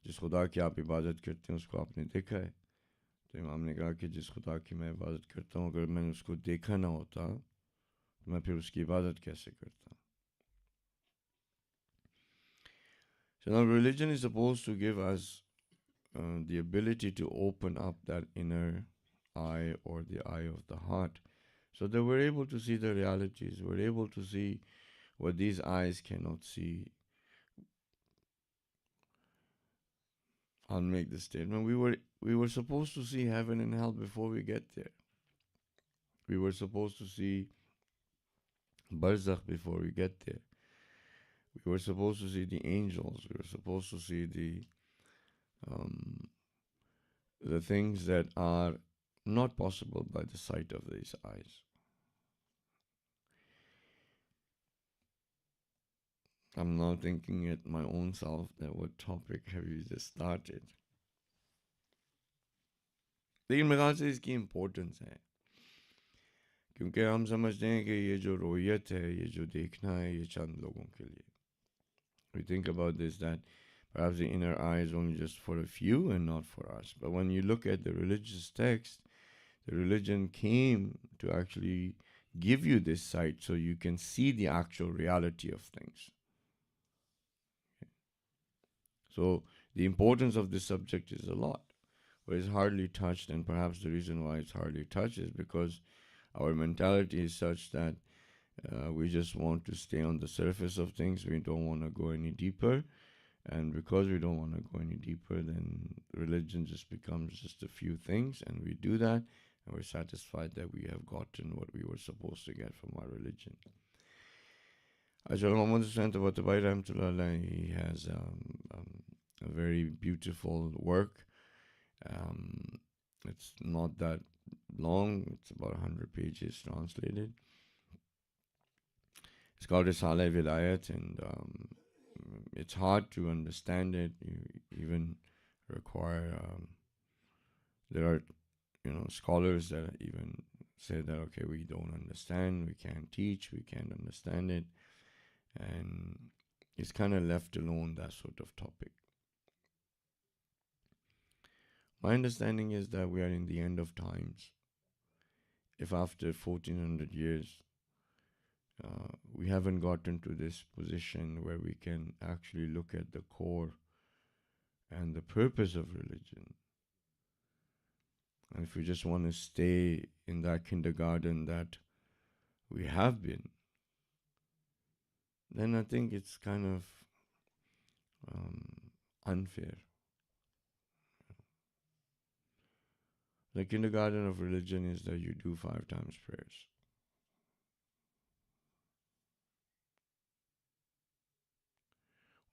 जिस खुदा की आप इबादत करते हैं उसको आपने देखा है? तो इमाम ने कहा कि जिस खुदा की मैं इबादत करता हूँ अगर मैंने उसको देखा ना होता तो मैं फिर उसकी इबादत कैसे करता? So now religion is supposed to give us the ability to open up that inner eye or the eye of the heart so that we're able to see the realities, we're able to see what these eyes cannot see. I'll make the statement. We were supposed to see heaven and hell before we get there. We were supposed to see barzakh before we get there. We were supposed to see the angels. We were supposed to see the things that are not possible by the sight of these eyes. I'm now thinking at my own self that what topic have you just started? लेकिन मेरे ख्याल से इसकी importance है क्योंकि हम समझते हैं कि ये जो रोयत है, ये जो देखना है, ये चंद लोगों के लिए. We think about this that perhaps the inner eye is only just for a few and not for us. But when you look at the religious text, the religion came to actually give you this sight so you can see the actual reality of things. So the importance of this subject is a lot, but it's hardly touched, and perhaps the reason why it's hardly touched is because our mentality is such that we just want to stay on the surface of things. We don't want to go any deeper. And because we don't want to go any deeper, then religion just becomes just a few things, and we do that, and we're satisfied that we have gotten what we were supposed to get from our religion. Ajal Muhammad Hussain Tabatabai Rahmatullah, he has a very beautiful work. It's not that long, it's about 100 pages translated. It's called Risale Vilayat, and it's hard to understand it. You even require, there are, scholars that even say that, okay, we don't understand, we can't teach, we can't understand it. And it's kind of left alone, that sort of topic. My understanding is that we are in the end of times. If after 1400 years, we haven't gotten to this position where we can actually look at the core and the purpose of religion. And if we just want to stay in that kindergarten that we have been, then I think it's kind of unfair. The kindergarten of religion is that you do 5 times prayers.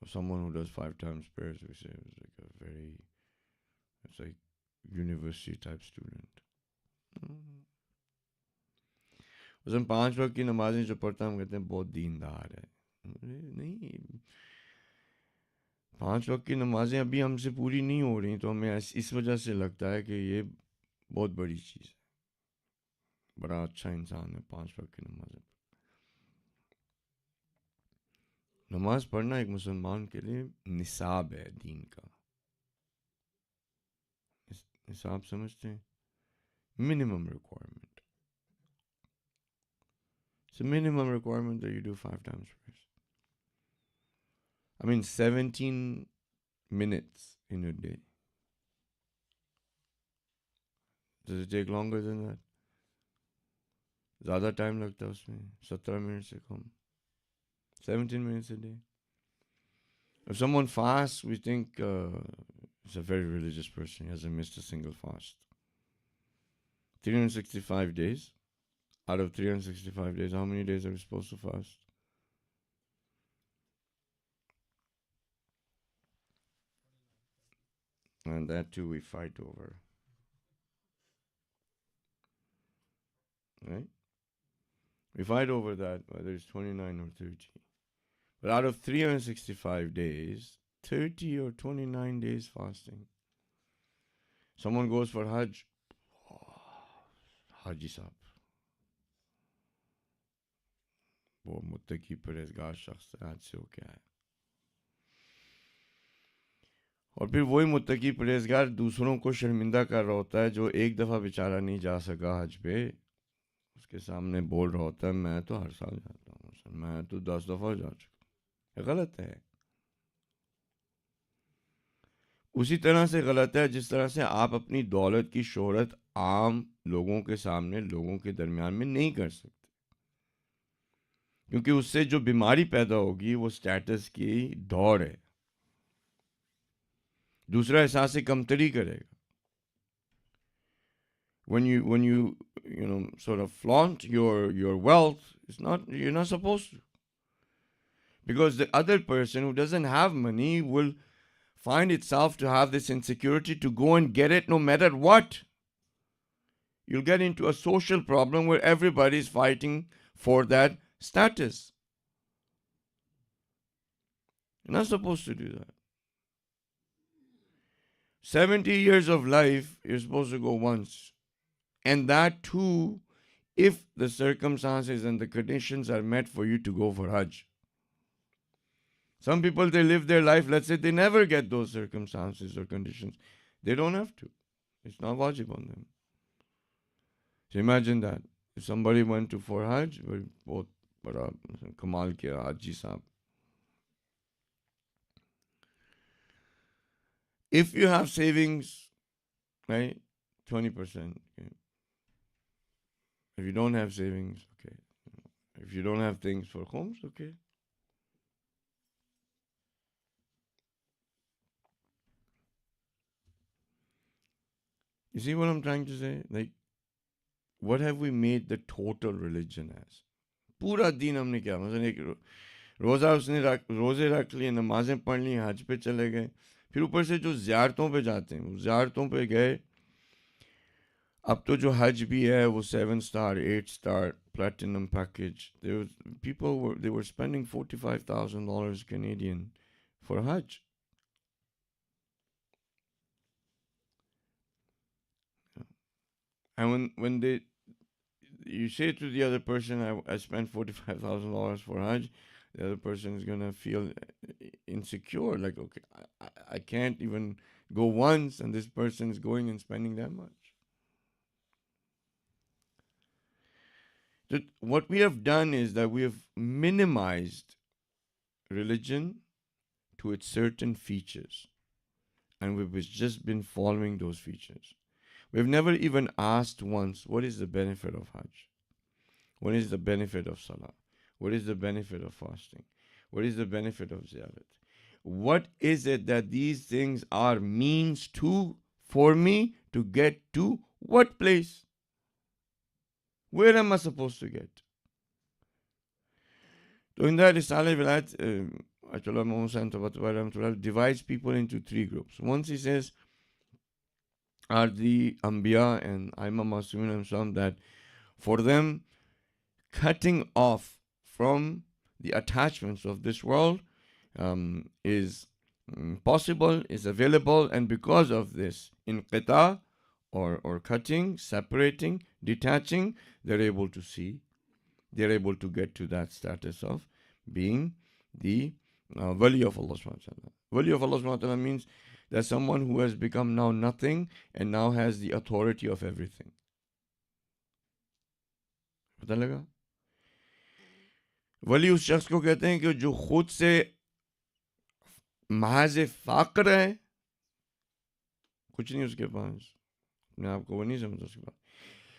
Or someone who does 5 times prayers, we say, it's like university type student. उसमें 5 वक्त की नमाजें जो पढ़ता हम कहते हैं बहुत दीनदार है. नहीं, 5 वक्त की नमाजें अभी हमसे पूरी नहीं हो रही, तो हमें इस वजह से लगता है कि ये बहुत बड़ी चीज़ है, बड़ा अच्छा इंसान है 5 वक्त की नमाजें. नमाज पढ़ना एक मुसलमान के लिए निसाब है दीन का. निसाब समझते हैं? Minimum requirement. It's a minimum requirement that you do 5 times prayers. I mean, 17 minutes in a day. Does it take longer than that? ज़्यादा टाइम लगता है उसमें? 17 मिनट से कम. 17 minutes a day. If someone fasts, we think he's a very religious person. He hasn't missed a single fast. 365 days. Out of 365 days, how many days are we supposed to fast? And that too we fight over. Right? We fight over that, whether it's 29 or 30. But out of 365 days, 30 or 29 days fasting. Someone goes for Hajj. Haji Sahib. वो मुत्तकी परहेज़गार शख्स आज से हो क्या है. और फिर वही मुत्तकी परहेजगार दूसरों को शर्मिंदा कर रहा होता है, जो एक दफ़ा बेचारा नहीं जा सका हज पे, उसके सामने बोल रहा होता है मैं तो हर साल जाता हूँ सर, मैं तो 10 दफ़ा जा चुका। गलत है। उसी तरह से गलत है जिस तरह से आप अपनी दौलत की शोहरत आम लोगों के सामने, लोगों के दरमियान में नहीं कर सकते, क्योंकि उससे जो बीमारी पैदा होगी वो स्टेटस की दौड़ है। दूसरा, एहसास कमतरी करेगा। when you sort of flaunt your wealth, you're not supposed to, because the other person who doesn't have money will find itself to have this insecurity to go and get it no matter what. You'll get into a social problem where everybody's fighting for that status. You're not supposed to do that. 70 years of life, you're supposed to go once. And that too, if the circumstances and the conditions are met for you to go for Hajj. Some people, they live their life, let's say they never get those circumstances or conditions. They don't have to. It's not wajib on them. So imagine that. If somebody went to for Hajj, both bada kamal kiya Haji sahab. If you have savings, right, 20%. Okay. If you don't have savings, okay. If you don't have things for homes, okay. You see what I'm trying to say? Like, what have we made the total religion as? पूरा दिन हमने क्या, मतलब एक रोज़ा उसने रोज़े रख लिए, नमाजें पढ़ ली, हज पे चले गए, फिर ऊपर से जो ज़ियारतों पे जाते हैं, वो ज़ियारतों पे गए। अब तो जो हज भी है वो 7 star 8 star platinum package. They were spending $45,000 Canadian for Hajj. And when you say to the other person, I spent $45,000 for Hajj, the other person is gonna feel insecure, like, okay, I can't even go once, and this person is going and spending that much. So what we have done is that we have minimized religion to its certain features, and we've just been following those features. We've never even asked once, what is the benefit of Hajj? What is the benefit of Salah? What is the benefit of fasting? What is the benefit of Ziyarat? What is it that these things are means to for me to get to what place? Where am I supposed to get? So in that, Risale Vilayat, Ayatollah Mohsin divides people into 3 groups. Once he says, are the Anbiya and Imam Masumin and some, that for them, cutting off from the attachments of this world is possible, is available, and because of this inqita, or cutting, separating, detaching, they're able to see, they're able to get to that status of being the wali of Allah subhanahu wa ta'ala. Wali of Allah subhanahu wa ta'ala means that someone who has become now nothing and now has the authority of everything. पता लगा? वली उस शख्स को कहते हैं कि जो खुद से महज फाकर है, कुछ नहीं उसके पास, अपने आप को वो नहीं समझता उसके पास,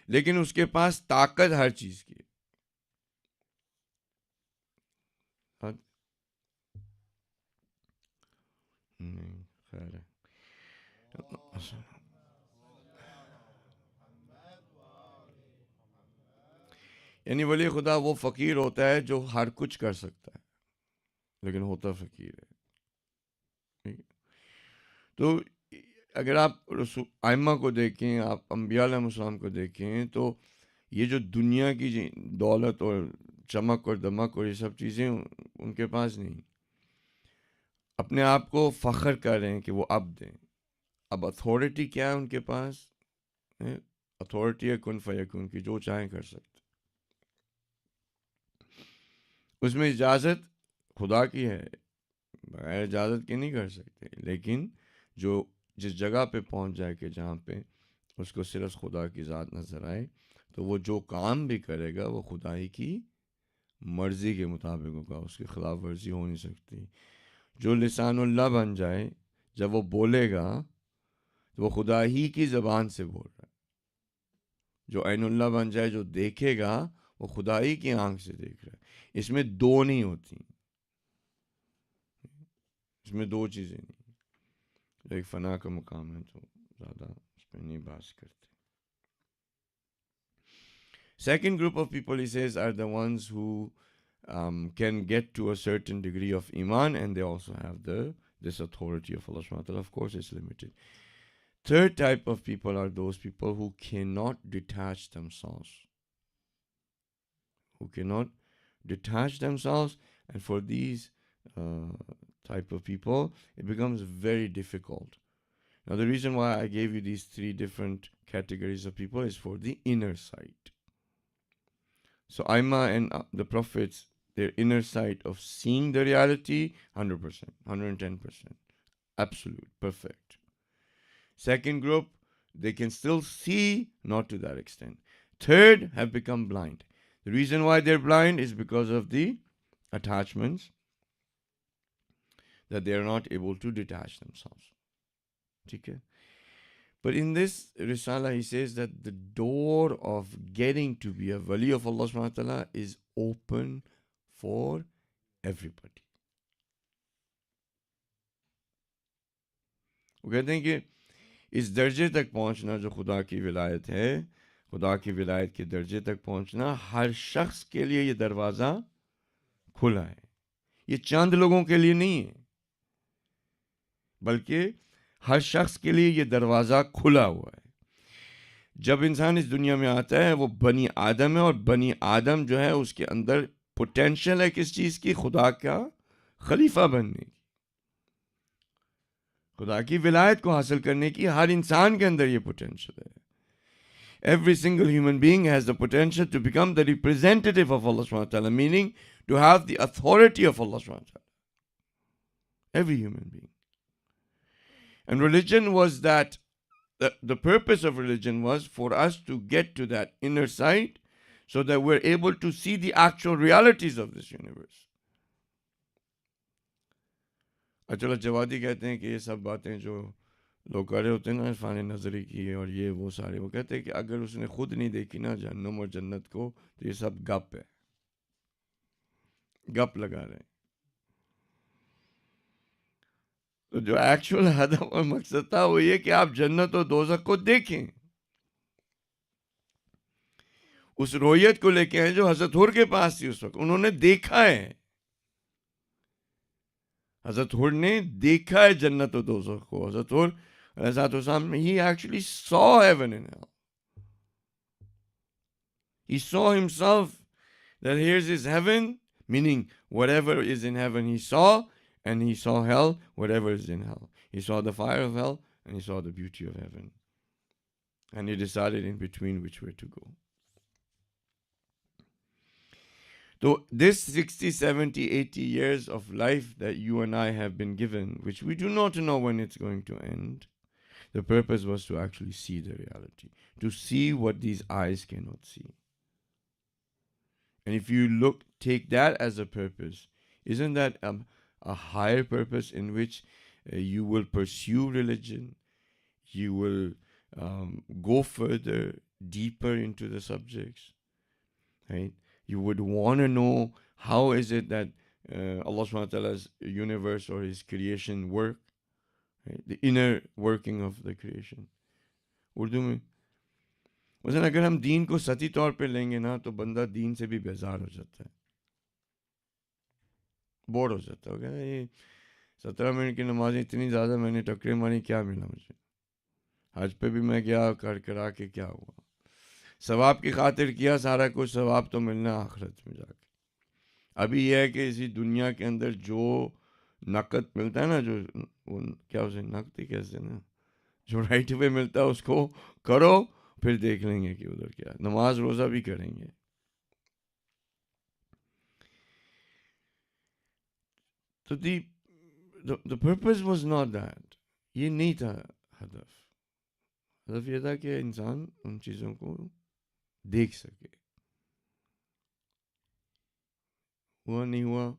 लेकिन उसके पास ताकत हर चीज की। नहीं, खैर है। यानी वली खुदा वो फकीर होता है जो हर कुछ कर सकता है लेकिन होता फकीर है। तो अगर आप आइम्मा को देखें, आप अंबिया अलैहिस्सलाम को देखें, तो ये जो दुनिया की दौलत और चमक और दमक और ये सब चीज़ें उनके पास नहीं, अपने आप को फ़ख्र कर रहे हैं कि वो अब दें। अब अथॉरिटी क्या है उनके पास? अथॉरिटी है कुन फयकुन की, जो चाहें कर सकते, उसमें इजाज़त खुदा की है, बगैर इजाज़त की नहीं कर सकते, लेकिन जो जिस जगह पे पहुंच जाए कि जहाँ पे उसको सिर्फ खुदा की ज़ात नज़र आए, तो वो जो काम भी करेगा वो खुदा ही की मर्ज़ी के मुताबिक होगा, उसकी खिलाफ वर्जी हो नहीं सकती। जो लिसानुल्लाह बन जाए, जब वो बोलेगा तो वो खुदा ही की ज़बान से बोल रहा है। जो ऐनुल्लाह बन जाए, जो देखेगा, वो खुदा ही की आंख से देख रहा है। इसमें दो नहीं होती, इसमें दो चीज़ें नहीं। एक फना का मकाम है तो ज़्यादा उस पर नहीं बात करते। Second group of people, he says, are the ones who can get to a certain degree of iman, and they also have this authority of Allah subhanahu wa ta'ala. Of course, it's limited. Third type of people are those people who cannot detach themselves. Who cannot detach themselves, and for these type of people, it becomes very difficult. Now, the reason why I gave you these three different categories of people is for the inner sight. So Aima and the prophets, their inner sight of seeing the reality, 100%, 110%, absolute, perfect. Second group, they can still see, not to that extent. Third, have become blind. The reason why they're blind is because of the attachments, that they are not able to detach themselves. Okay? But in this Risala, he says that the door of getting to be a wali of Allah subhanahu wa ta'ala is open for everybody. वो कहते हैं कि इस दर्जे तक पहुंचना जो खुदा की विलायत है, खुदा की विलायत के दर्जे तक पहुंचना, हर शख्स के लिए ये दरवाज़ा खुला है। ये चंद लोगों के लिए नहीं है, बल्कि हर शख्स के लिए ये दरवाज़ा खुला हुआ है। जब इंसान इस दुनिया में आता है, वो बनी आदम है, और बनी आदम जो है उसके अंदर पोटेंशियल है किस चीज़ की? खुदा का खलीफा बनने की, खुदा की विलायत को हासिल करने की। हर इंसान के अंदर ये पोटेंशियल है। Every single human being has the potential to become the representative of Allah subhanahu wa ta'ala, meaning to have the authority of Allah subhanahu wa ta'ala. Every human being. And religion was that, the purpose of religion was for us to get to that inner sight so that we're able to see the actual realities of this universe. अचल जवादी कहते हैं कि ये सब बातें जो लोग कर रहे होते हैं ना इरफान नजरी की और ये वो सारे, वो कहते हैं कि अगर उसने खुद नहीं देखी ना जहन्नम और जन्नत को, तो ये सब गप है, गप लगा रहे हैं। तो जो एक्चुअल हदफ और मकसद था वो ये कि आप जन्नत और दोज़ख को देखें। उस रोयत को लेके आए जो हजरत हुर के पास थी उस वक्त, उन्होंने देखा है, हजरत हुर ने देखा है जन्नत और दोज़ख को। हजरत हुर he actually saw heaven and hell. He saw himself that here's his heaven, meaning whatever is in heaven he saw, and he saw hell, whatever is in hell. He saw the fire of hell, and he saw the beauty of heaven. And he decided in between which way to go. So this 60, 70, 80 years of life that you and I have been given, which we do not know when it's going to end, the purpose was to actually see the reality, to see what these eyes cannot see. And if you take that as a purpose, isn't that a higher purpose in which you will pursue religion, you will go further, deeper into the subjects, right? You would want to know how is it that Allah subhanahu wa ta'ala's universe or his creation work, right? The inner working of the creation. Urdu में वैसे अगर हम दीन को सती तौर पे लेंगे ना तो बंदा दीन से भी बेजार हो जाता है, बोर हो जाता है। ये 17 मिनट की नमाज इतनी ज़्यादा मैंने टकरे मारी, क्या मिला मुझे? हज पे भी मैं गया, कर करा के क्या हुआ? सवाब की खातिर किया सारा कुछ, सवाब तो मिलना आखिरत में जाके। अभी यह है कि इसी दुनिया के अंदर जो नकद मिलता है ना, जो वो क्या उसे नकदी कहते हैं ना, जो राइट वे मिलता है उसको करो, फिर देख लेंगे कि उधर क्या। नमाज रोज़ा भी करेंगे। So the purpose was not that. ये नहीं था हदफ। हदफ ये था कि इंसान उन चीज़ों को देख सके। हुआ नहीं हुआ,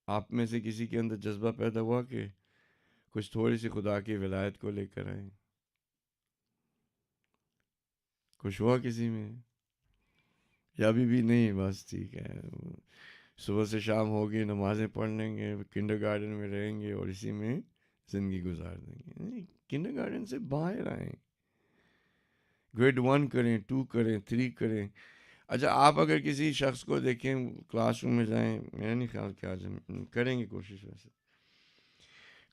आप में से किसी के अंदर जज्बा पैदा हुआ कि कुछ थोड़ी सी खुदा की विलायत को लेकर आए? कुछ हुआ किसी में? या अभी भी नहीं? बस ठीक है, सुबह से शाम होगी, नमाजें पढ़ लेंगे, किंडरगार्टन में रहेंगे और इसी में ज़िंदगी गुजार देंगे। नहीं, किंडरगार्टन से बाहर आएँ, ग्रेड 1 करें, 2 करें, 3 करें। अच्छा, आप अगर किसी शख्स को देखें, क्लासरूम में जाएं, मेरा नहीं ख्याल कि आज हम करेंगे कोशिश, वैसे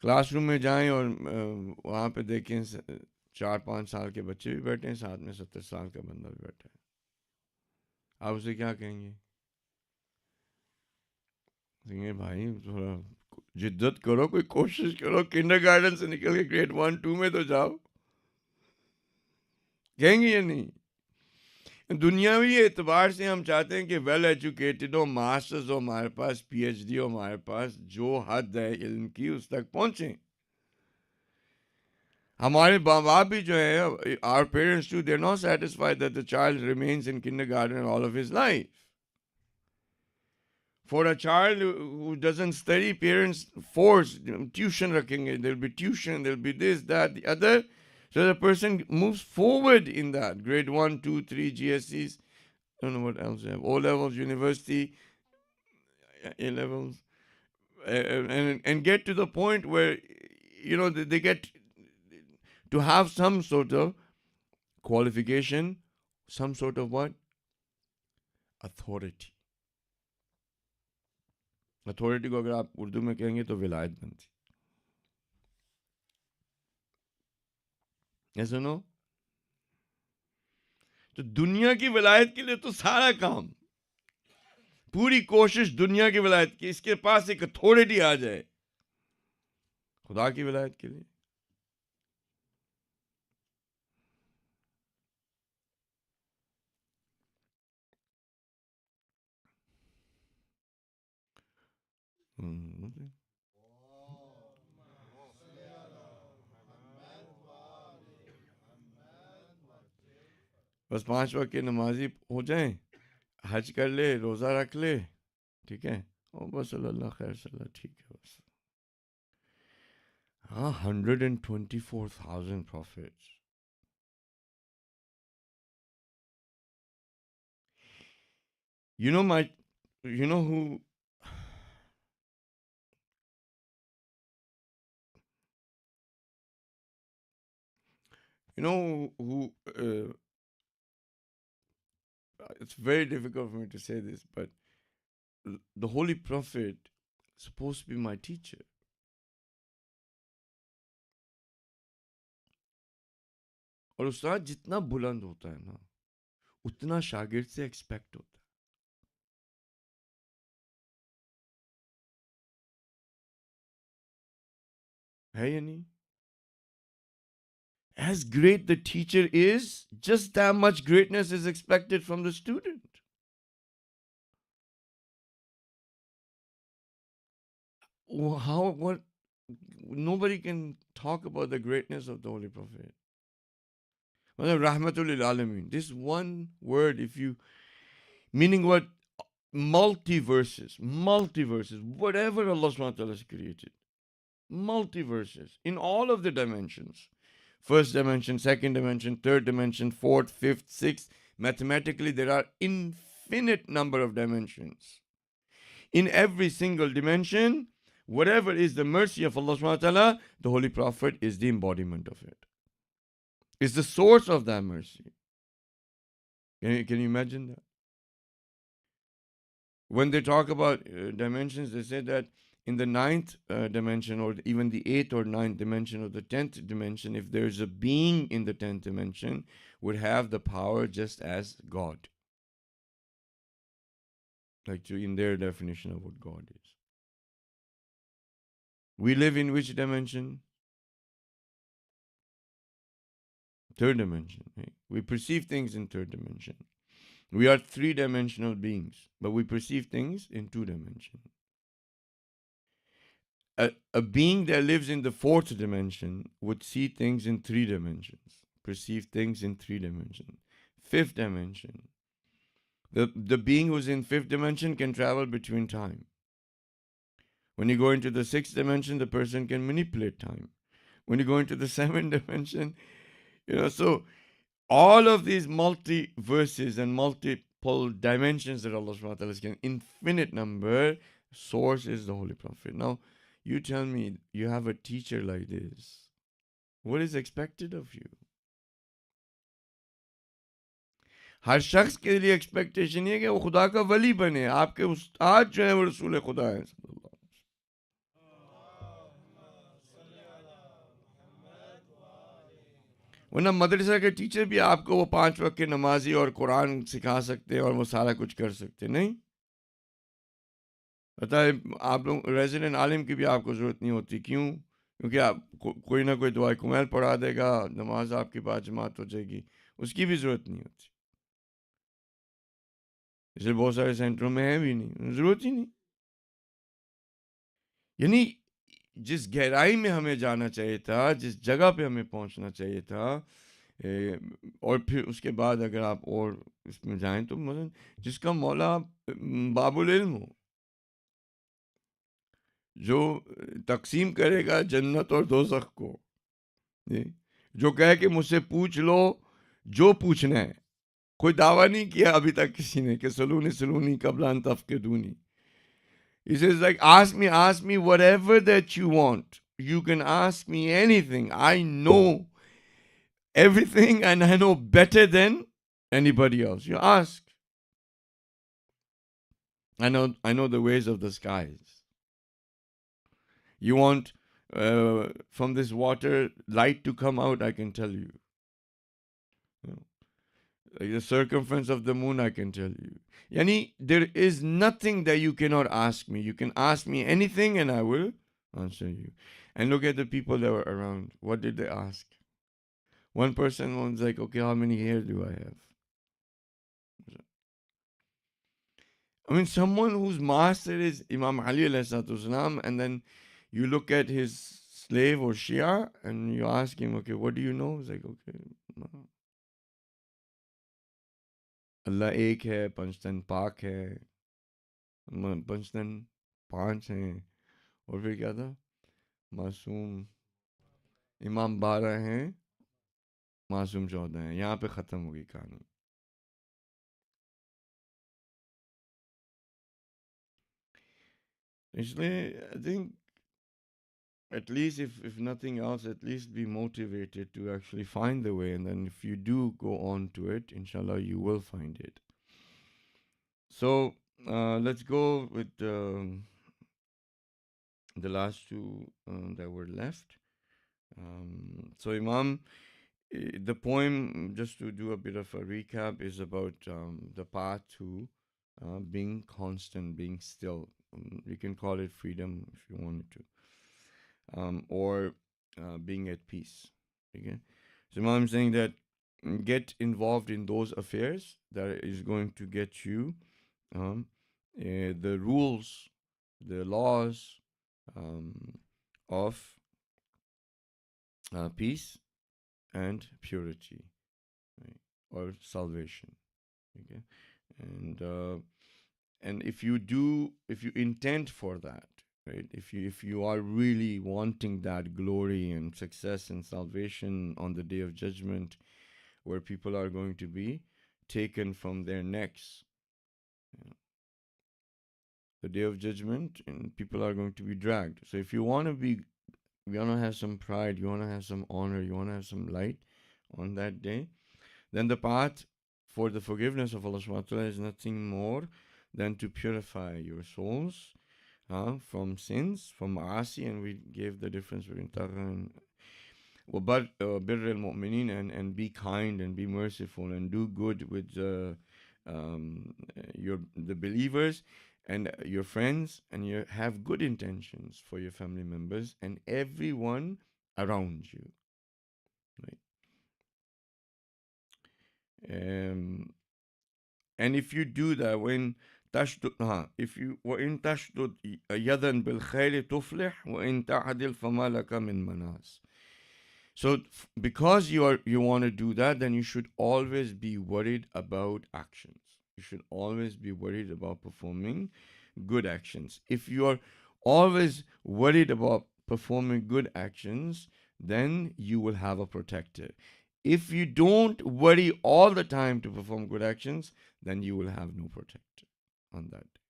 क्लासरूम में जाएं और वहाँ पे देखें 4-5 साल के बच्चे भी बैठे हैं, साथ में 70 साल का बंदा भी बैठा है, आप उसे क्या कहेंगे? कहेंगे भाई थोड़ा जिद्दत करो, कोई कोशिश करो, किंडरगार्टन से निकल के ग्रेड 1-2 में तो जाओ। कहेंगे या नहीं? दुनियावी एतबार से हम चाहते हैं कि वेल एजुकेटेड हो, मास्टर्स हो हमारे पास, पीएचडी हो हमारे पास, जो हद है इल्म की उस तक पहुंचे। हमारे माँ बाप भी जो है, our parents too, they are not satisfied that the child remains in kindergarten all of his life. For a child who doesn't study, parents force tuition rakhenge. There'll be tuition, there'll be this, that, the other. So the person moves forward in that. Grade 1, 2, 3, GSCs. I don't know what else they have. O levels, university, A levels. And get to the point where, they get to have some sort of qualification, some sort of what? Authority. Authority को अगर आप उर्दू में कहेंगे तो विलायत बनती, ऐसा no? तो दुनिया की विलायत के लिए तो सारा काम, पूरी कोशिश दुनिया की विलायत की, इसके पास एक अथॉरिटी आ जाए खुदा की विलायत के लिए। बस 5 वक्त के नमाजी हो जाएं, हज कर ले, रोज़ा रख ले, ठीक है, और बस अल्लाह खैर सल्ला, ठीक है बस। हाँ, 124,000 prophets. You know my, you know who, you know who, it's very difficult for me to say this, but the Holy Prophet is supposed to be my teacher. और उस्ताद जितना बुलंद होता है ना, उतना शागिर्द से एक्सपेक्ट होता है या नहीं? As great the teacher is, just that much greatness is expected from the student. What? Nobody can talk about the greatness of the Holy Prophet. Rahmatul lil Alameen. This one word, if you, meaning what? Multiverses, whatever Allah subhanahu wa ta'ala has created. Multiverses in all of the dimensions. First dimension, second dimension, third dimension, fourth, fifth, sixth. Mathematically, there are infinite number of dimensions. In every single dimension, whatever is the mercy of Allah subhanahu wa ta'ala, the Holy Prophet is the embodiment of it. Is the source of that mercy. Can you imagine that? When they talk about dimensions, they say that in the 9th dimension, or even the 8th or 9th dimension, or the 10th dimension, if there's a being in the 10th dimension, would have the power just as God. Like in their definition of what God is. We live in which dimension? Third dimension. Right? We perceive things in third dimension. We are 3-dimensional beings, but we perceive things in 2 dimensions. a being that lives in the fourth dimension would see things in three dimensions, perceive things in three dimensions. Fifth dimension, the being who's in fifth dimension can travel between time. When you go into the sixth dimension, the person can manipulate time. When you go into the seventh dimension, so all of these multiverses and multiple dimensions that Allah subhanahu wa ta'ala is given, infinite number, source is the Holy Prophet. Now, you tell me, you have a teacher like this, what is expected of you? हर शख्स के लिए expectation ये है कि वो खुदा का वली बने, आपके उस्ताद जो है वो रसूल खुदा है। वरना मदरसा के टीचर भी आपको वो 5 वक्त के नमाजी और कुरान सिखा सकते हैं और वो सारा कुछ कर सकते नहीं। पता है, आप लोग रेजिडेंट आलिम की भी आपको ज़रूरत नहीं होती। क्यों? क्योंकि आप कोई ना कोई दुआ कुमैल पढ़ा देगा, नमाज आपकी बात जमात हो जाएगी, उसकी भी ज़रूरत नहीं होती। इसलिए बहुत सारे सेंटरों में है भी नहीं, ज़रूरत ही नहीं। यानी जिस गहराई में हमें जाना चाहिए था, जिस जगह पे हमें पहुंचना चाहिए था, और फिर उसके बाद अगर आप और इसमें जाएं तो मतलब जिसका मौला बाबुल इल्म हो, जो तकसीम करेगा जन्नत और दोज़ख को, जो कहे कि मुझसे पूछ लो जो पूछना है। कोई दावा नहीं किया अभी तक किसी ने कि Saloni Saloni कबलान तफक़िदूनी। He says, like, ask me whatever that you want. You can ask me anything. I know everything and I know better than anybody else. You ask. I know the ways of the skies. You want from this water light to come out, I can tell you. Like the circumference of the moon, I can tell you. Yani, there is nothing that you cannot ask me. You can ask me anything and I will answer you. And look at the people that were around. What did they ask? One person was like, okay, how many hairs do I have? I mean, someone whose master is Imam Ali alayhi, and then you look at his slave or Shia and you ask him, okay, what do you know? He's like, okay, no. Allah एक है, पंचतन पाक है, पंचतन 5 हैं, और फिर क्या था? मासूम इमाम 12 हैं, मासूम 14 हैं। यहाँ पे ख़त्म होगी कहानी। इसलिए I think at least if nothing else, at least be motivated to actually find the way, and then if you do go on to it, inshallah you will find it. So let's go with the last two that were left. So Imam, the poem, just to do a bit of a recap, is about the path to being constant, being still. You can call it freedom if you wanted to. Or being at peace. Okay, so I'm saying that get involved in those affairs that is going to get you the rules, the laws of peace and purity, right? Or salvation. Okay, and if you intend for that, right, if you are really wanting that glory and success and salvation on the day of judgment, where people are going to be taken from their necks, the day of judgment, and people are going to be dragged. So if you want to have some pride, you want to have some honor, you want to have some light on that day, then the path for the forgiveness of Allah subhanahu wa ta'ala is nothing more than to purify your souls from sins, from ma'asi, and we gave the difference between tagha and birr al-mu'mineen, and be kind and be merciful and do good with the believers and your friends, and you have good intentions for your family members and everyone around you, right? And if you do that, when تشدد ها if you وإن تشدد يدا بالخير تفلح وإن تعدل فما لك من مناص. So because you want to do that, then you should always be worried about actions. You should always be worried about performing good actions. If you are always worried about performing good actions, then you will have a protector. If you don't worry all the time to perform good actions, then you will have no protector on that day.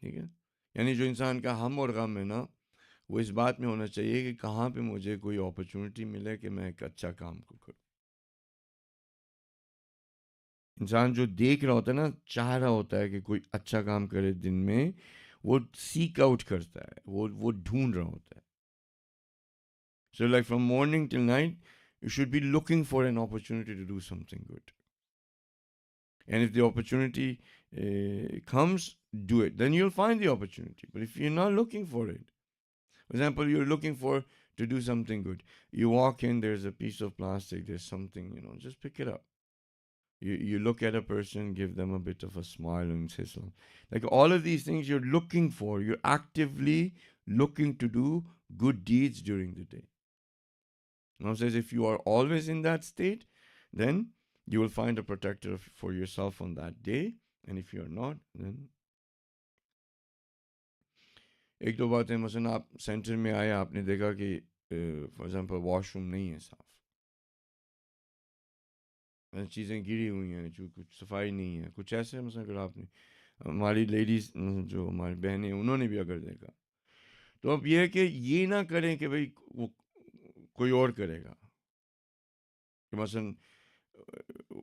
ठीक है, यानी जो इंसान का हम और गम है ना, वो इस बात में होना चाहिए कि कहाँ पे मुझे कोई अपॉर्चुनिटी मिले कि मैं एक अच्छा काम को करूँ. इंसान जो देख रहा होता है ना, चाह रहा होता है कि कोई अच्छा काम करे दिन में, वो सीक आउट करता है, वो ढूंढ रहा होता है. So like from morning till night, you should be looking for an opportunity to do something good. And if the opportunity comes, do it. Then you'll find the opportunity. But if you're not looking for it, for example, you're looking for to do something good. You walk in, there's a piece of plastic, there's something, just pick it up. You look at a person, give them a bit of a smile and say something. Like all of these things you're looking for, you're actively looking to do good deeds during the day. Now says if you are always in that state, then you will find a protector for yourself on that day. And if you're not, then एक दो बातें मसलन आप centre में आए, आपने देखा कि फॉर एग्जांपल वॉशरूम नहीं है साफ, चीज़ें गिरी हुई हैं, जो कुछ सफाई नहीं है, कुछ ऐसे मसलन अगर आपने, हमारी लेडीज़ जो हमारी बहनें उन्होंने भी अगर देखा, तो अब ये है कि ये ना करें कि भाई वो कोई और करेगा, कि मसलन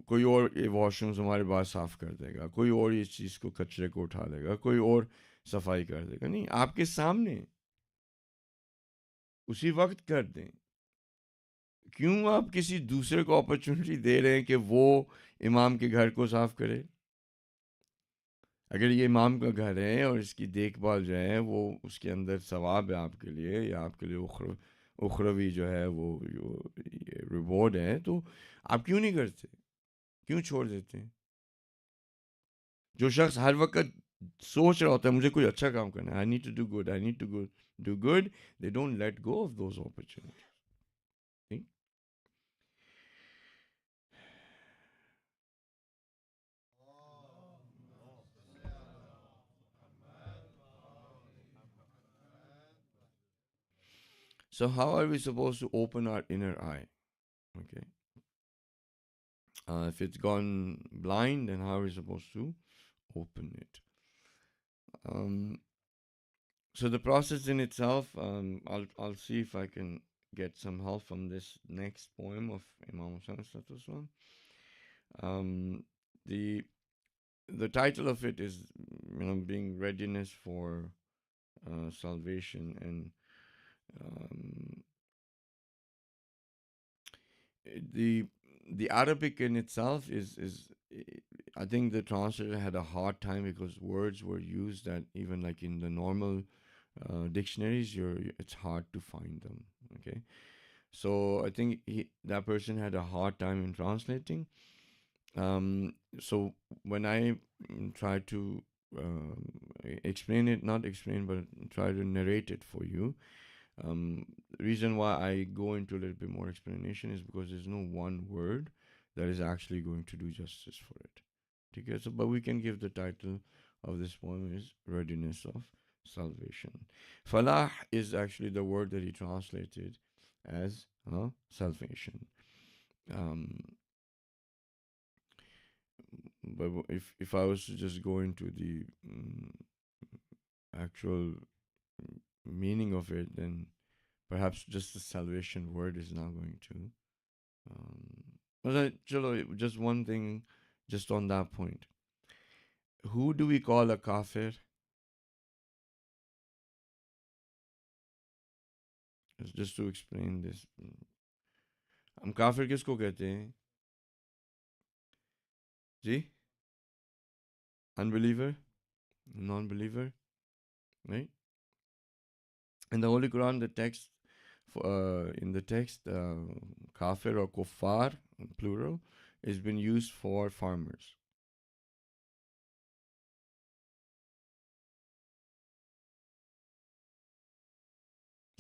कोई और ये वॉशरूम्स हमारे पास साफ़ कर देगा, कोई और इस चीज़ को कचरे को उठा लेगा, कोई और सफाई कर देगा. नहीं, आपके सामने उसी वक्त कर दें. क्यों आप किसी दूसरे को अपॉर्चुनिटी दे रहे हैं कि वो इमाम के घर को साफ करे? अगर ये इमाम का घर है और इसकी देखभाल जो है वो उसके अंदर सवाब है आपके लिए, या आपके लिए उखरवी जो है वो जो रिवॉर्ड है, तो आप क्यों नहीं करते, क्यों छोड़ देते हैं? जो शख्स हर वक्त सोच रहा होता है मुझे कोई अच्छा काम करना है, I need to do good, I need to do good, they don't let go of those opportunities. So how are we supposed to open our inner eye? Okay. If it's gone blind, then how are we supposed to open it? Um, so the process in itself, I'll see if I can get some help from this next poem of Imam Hassan. Um, the the title of it is, being readiness for salvation, and um, the the Arabic in itself is I think the translator had a hard time because words were used that even like in the normal dictionaries, it's hard to find them. Okay, so I think that person had a hard time in translating. So when I try to explain it, not explain, but try to narrate it for you, the reason why I go into a little bit more explanation is because there's no one word that is actually going to do justice for it. Okay, so but we can give the title of this poem is Readiness of Salvation. Falah is actually the word that he translated as salvation. Um, but if I was to just go into the actual meaning of it, then perhaps just the salvation word is now going to. Just one thing, just on that point. Who do we call a kafir? Just to explain this. हम काफिर किसको कहते हैं? जी? Unbeliever? Non-believer? Right? In the Holy Quran, the text, in the text, kafir or kuffar, plural, has been used for farmers.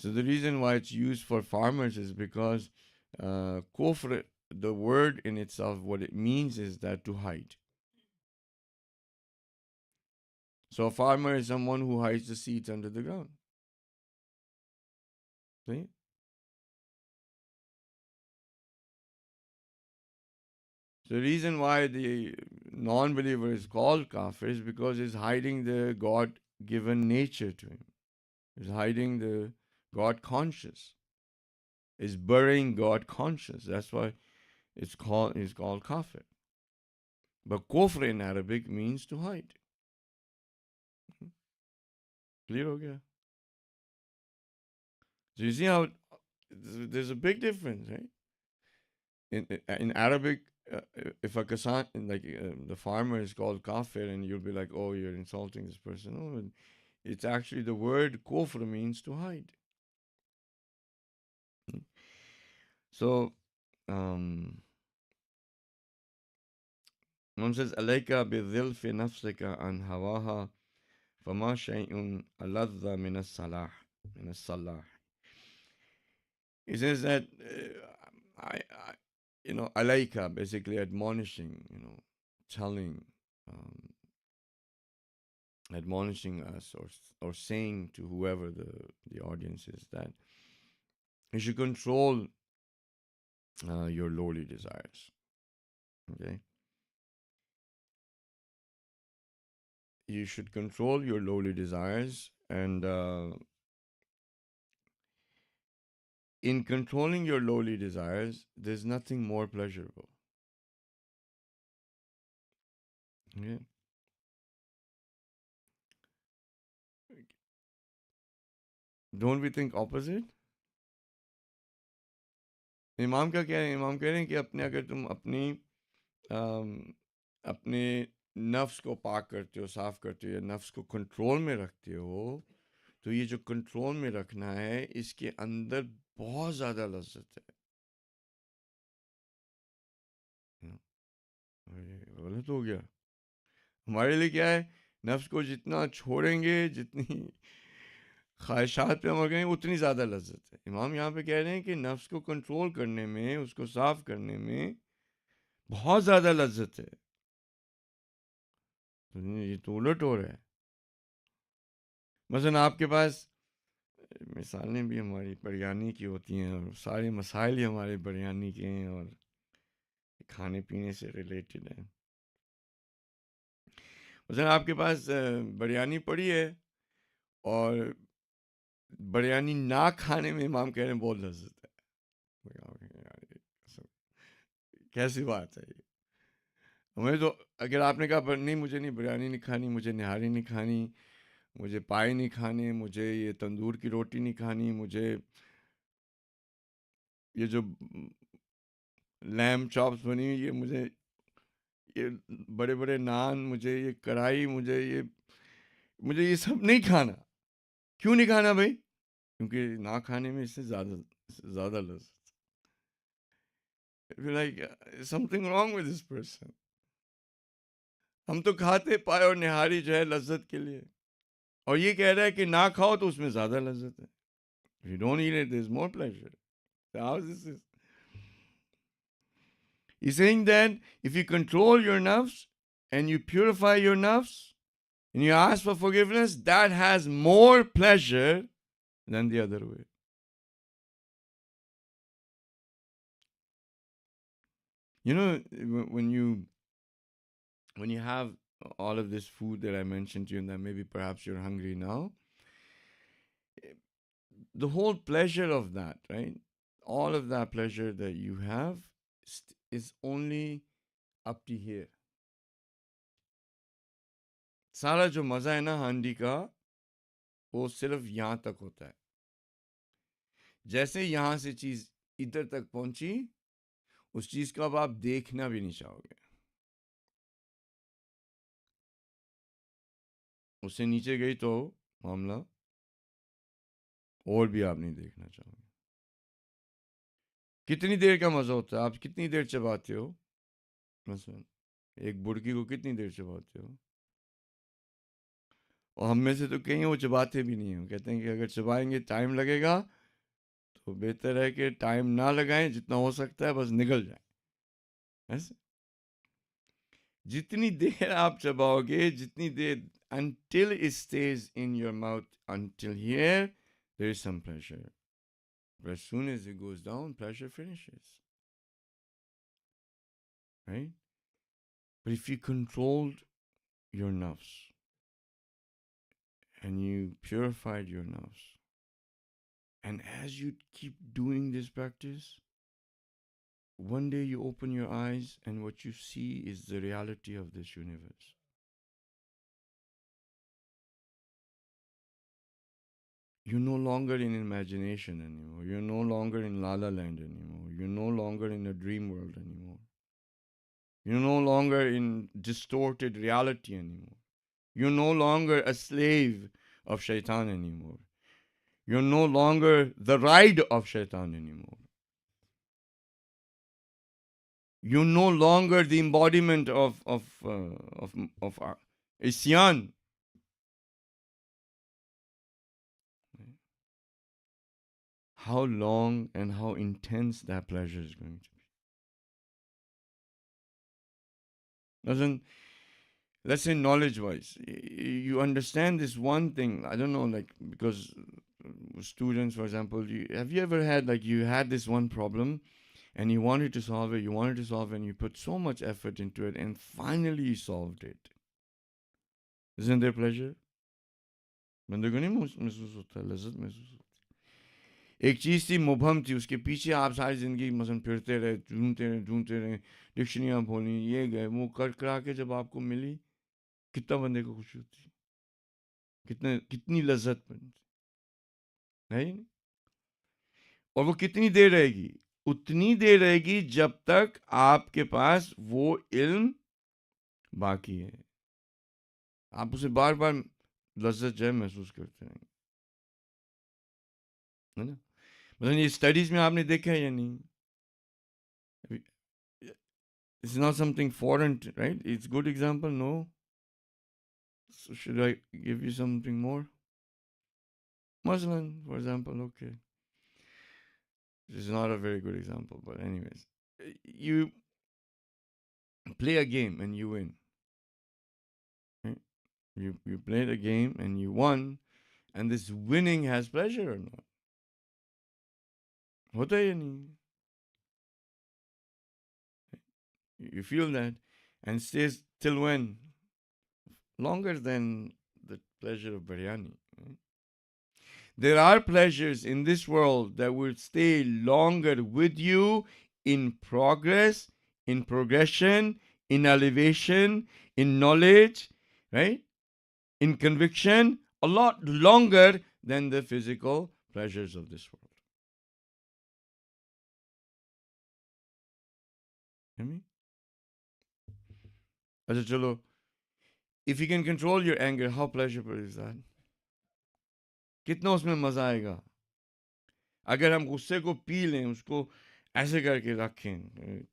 So the reason why it's used for farmers is because kufr, the word in itself, what it means is that to hide. So a farmer is someone who hides the seeds under the ground. See? So the reason why the non-believer is called kafir is because he's hiding the God-given nature to him. He's hiding the God conscious. Is burying God conscious. That's why it's called kafir. But kufr in Arabic means to hide. Clear ho gaya? So you see how there's a big difference, right? In Arabic, if a kasan, like the farmer is called kafir, and you'll be like, oh, you're insulting this person. No, it's actually the word kufr means to hide. So, one says, alayka bidhilfi nafsika an hawaha fama shay'un aladha min as-salah. He says that I alayka, basically admonishing, telling, um, admonishing us, or saying to whoever the audience is, that you should control your lowly desires. Okay, you should control your lowly desires, and in controlling your lowly desires, there's nothing more pleasurable. Okay. Don't we think opposite? इमाम क्या कह रहे हैं? इमाम कह रहे हैं कि अगर तुम अपने नफ्स को पाक करते हो, साफ करते हो, या नफ्स को कंट्रोल में रखते हो, तो ये जो कंट्रोल में रखना है, इसके अंदर बहुत ज़्यादा लज्जत है. गलत हो गया. हमारे लिए क्या है? नफ्स को जितना छोड़ेंगे, जितनी ख्वाहिशात पे अमल करेंगे, उतनी ज़्यादा लज्जत है. इमाम यहाँ पे कह रहे हैं कि नफ्स को कंट्रोल करने में, उसको साफ करने में बहुत ज़्यादा लज्जत है. तो ये तो उलट हो रहा है. मसलन आपके पास मिसालें भी हमारी बिरयानी की होती हैं, और सारे मसाइल ही हमारे बिरयानी के हैं और खाने पीने से रिलेटेड हैं. मसलन आपके पास बिरयानी पड़ी है, और बिरयानी ना खाने में इमाम कह रहे हैं बहुत लज्जत है. कैसी बात है ये? हमें तो, अगर आपने कहा नहीं, मुझे नहीं बिरयानी नहीं खानी, मुझे निहारी नहीं खानी, मुझे पाए नहीं खाने, मुझे ये तंदूर की रोटी नहीं खानी, मुझे ये जो लैम चॉप्स बनी हुई, ये बड़े बड़े नान, मुझे ये कढ़ाई, मुझे ये सब नहीं खाना. क्यों नहीं खाना भाई? क्योंकि ना खाने में इससे ज़्यादा लज्जत. Like something wrong with this person. हम तो खाते पाए और निहारी जो है लज्जत के लिए, और ये कह रहा है कि ना खाओ तो उसमें ज़्यादा लज्जत है. You don't eat it, there's more pleasure. How is this? He's saying that if you control your nafs and you purify your nafs and you ask for forgiveness, that has more pleasure than the other way. You know, when you have all of this food that I mentioned to you, and that maybe perhaps you're hungry now, the whole pleasure of that, right? All of that pleasure that you have is only up to here. सारा जो मज़ा है ना हांडी का, वो सिर्फ यहाँ तक होता है. जैसे यहाँ से चीज़ इधर तक पहुंची, उस चीज़ को अब आप देखना भी नहीं चाहोगे. उससे नीचे गई तो मामला और भी आप नहीं देखना चाहोगे. कितनी देर का मज़ा होता है? आप कितनी देर चबाते हो? मसलन एक बुड़की को कितनी देर चबाते हो? और हम में से तो कई वो चबाते भी नहीं हो. कहते हैं कि अगर चबाएंगे टाइम लगेगा, तो बेहतर है कि टाइम ना लगाएं, जितना हो सकता है बस निकल जाए ऐसे। जितनी देर आप चबाओगे, जितनी देर, until it stays in your mouth, until here, there is some pleasure. But as soon as it goes down, pleasure finishes. Right? But if you controlled your nafs and you purified your nafs, and as you keep doing this practice, one day you open your eyes and what you see is the reality of this universe. You're no longer in imagination anymore. You're no longer in La La Land anymore. You're no longer in a dream world anymore. You're no longer in distorted reality anymore. You're no longer a slave of shaitan anymore. You're no longer the ride of shaitan anymore. You're no longer the embodiment of isyan. How long and how intense that pleasure is going to be. Doesn't, let's say knowledge wise, you understand this one thing. I don't know, like, because students, for example, have you ever had, like, you had this one problem and you wanted to solve it, and you put so much effort into it, and finally you solved it. Isn't there pleasure? बंदे को नहीं महसूस होता, लज्जत महसूस होती। एक चीज़ थी, मुबहम थी, उसके पीछे आप सारी ज़िंदगी मसन फिरते रहे, ढूंढते रहे, डिक्शनरियाँ बोली, ये गए, वो कर करा के जब आपको मिली, कितना बंदे को खुशी होती, कितनी लज्जत बनती है ही नहीं। और वो कितनी देर रहेगी? उतनी देर रहेगी जब तक आपके पास वो इल्म बाकी है। आप उसे बार बार लज्जत जो है महसूस करते रहेंगे, है ना? मतलब ये स्टडीज में आपने देखा है या नहीं? It's not something foreign, right? It's a good example, no? So should I give you something more? Muslim, for example, okay. This is not a very good example, but anyways. You play a game and you win. Right? You played a game and you won, and this winning has pleasure or not? होता है या नहीं? You feel that, and stays till when? Longer than the pleasure of biryani. Right? There are pleasures in this world that will stay longer with you in progress, in progression, in elevation, in knowledge, right? In conviction, a lot longer than the physical pleasures of this world. You know what I mean? अच्छा चलो, if you can control your anger, how pleasurable is that? कितना उसमें मजा आएगा? अगर हम गुस्से को पी लें, उसको ऐसे करके रखें,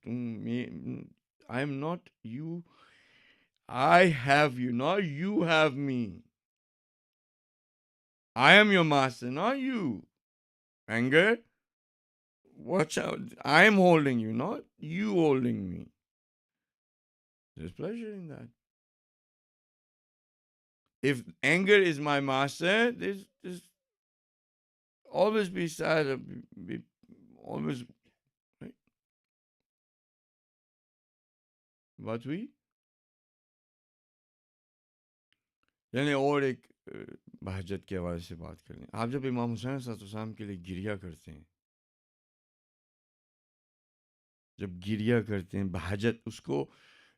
तुम, I am not you, I have you, not you have me. I am your master, not you. Anger, watch out. I am holding you, not you holding me. There's pleasure in that. If anger is my master, there's always be sad, always, right? But we, यानी और एक बहजत के हवाले से बात करें। आप जब इमाम हुसैन सल्लल्लाहु के लिए गिरिया करते हैं, जब गिरिया करते हैं, बहजत, उसको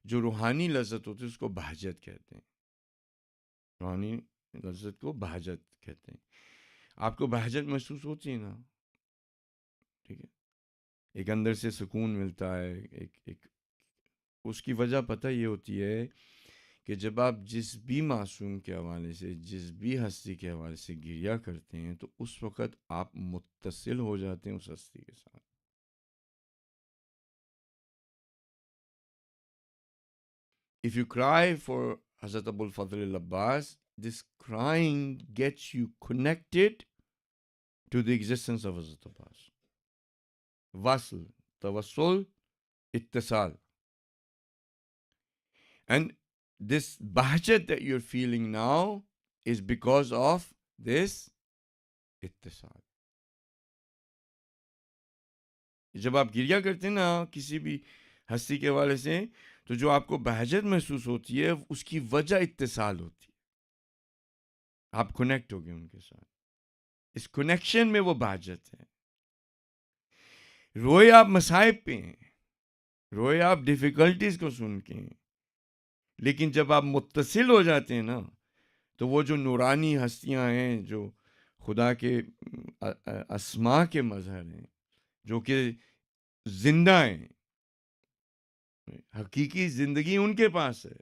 जो रूहानी लज्जत होती है उसको बहजत कहते हैं। रूहानी लज्जत को बहजत कहते हैं। आपको बहजत महसूस होती है ना? ठीक है, एक अंदर से सुकून मिलता है, एक उसकी वजह पता ये होती है कि जब आप जिस भी मासूम के हवाले से, जिस भी हस्ती के हवाले से गिरिया करते हैं, तो उस वक़्त आप मुत्तसिल हो जाते हैं उस हस्ती के साथ। If you cry for Hazrat Abul Fadl al Abbas, this crying gets you connected to the existence of Hazrat Abbas. Wasl, tawassul, ittisal. And this bahjat that you're feeling now is because of this ittisal. जब आप गिरिया करते हैं ना किसी भी हस्ती के हवाले से, तो जो आपको बहजत महसूस होती है उसकी वजह इत्तिसाल होती है. आप कनेक्ट हो गए उनके साथ. इस कनेक्शन में वो बहजत है. रोए आप मसाइब पे हैं, रोए आप डिफिकल्टीज को सुन के, लेकिन जब आप मुत्तसिल हो जाते हैं ना, तो वो जो नूरानी हस्तियां हैं, जो खुदा के अस्मा के मजहर हैं, जो कि जिंदा हैं, हकीकी जिंदगी उनके पास है,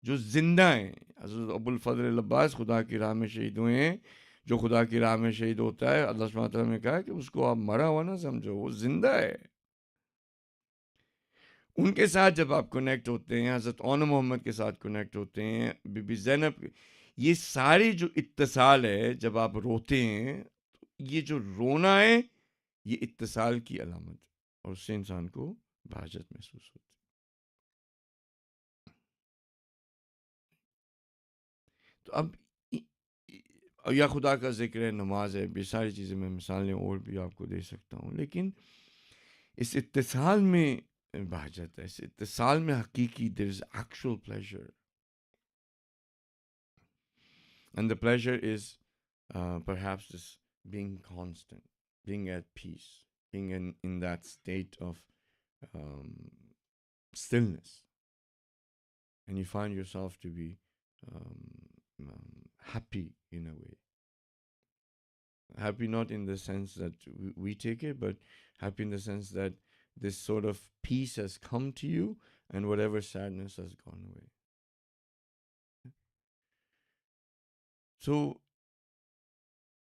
जो जिंदा हैं. हज़रत अबुल फजल अब्बास खुदा की राह में शहीद हुए हैं. जो खुदा की राह में शहीद होता है, अल्लाह सुब्हानहू व तआला ने कहा कि उसको आप मरा हुआ ना समझो, वो जिंदा है. उनके साथ जब आप कनेक्ट होते हैं, हज़रत औन मोहम्मद के साथ कनेक्ट होते हैं, बीबी ज़ैनब, ये सारी जो इत्तिसाल है, जब आप रोते हैं, ये जो रोना है ये इत्तिसाल की अलामत है, और उससे इंसान को बहजत महसूस होती है. तो अब या खुदा का जिक्र है, नमाज है, ये सारी चीज़ें मैं मिसालें और भी आपको दे सकता हूँ, लेकिन इस इत्तिसाल में बहजत है, इस इत्तिसाल में हकीकी there is actual pleasure. And the pleasure is perhaps just being constant, being at peace, being in that state of um, stillness. And you find yourself to be happy in a way. Happy not in the sense that we take it, but happy in the sense that this sort of peace has come to you and whatever sadness has gone away. So,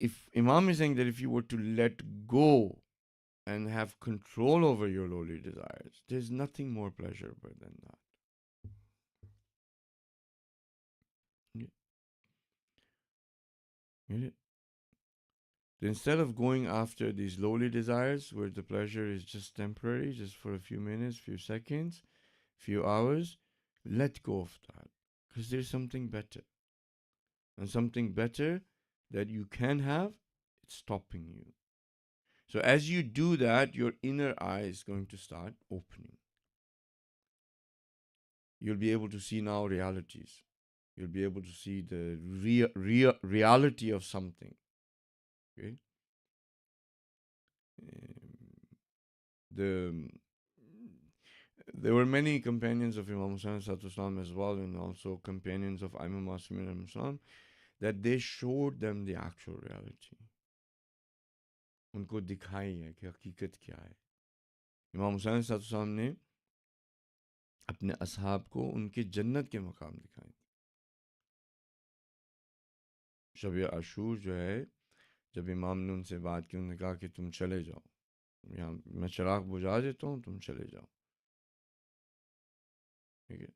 if Imam is saying that if you were to let go and have control over your lowly desires, there's nothing more pleasurable than that. Yeah. So instead of going after these lowly desires where the pleasure is just temporary, just for a few minutes, few seconds, few hours, let go of that. Because there's something better. And something better that you can have, it's stopping you. So as you do that, your inner eye is going to start opening. You'll be able to see now realities. You'll be able to see the reality of something. Okay? There were many companions of Imam Hussain as well, and also companions of Imam Mohsin, that they showed them the actual reality. उनको दिखाई है कि हकीकत क्या है. इमाम हुसैन ने अपने असहाब को उनके जन्नत के मकाम दिखाए. शब आशूर जो है, जब इमाम ने उनसे बात की, उन्होंने कहा कि तुम चले जाओ, यहाँ मैं चिराग बुझा देता हूँ, तुम चले जाओ. ठीक है.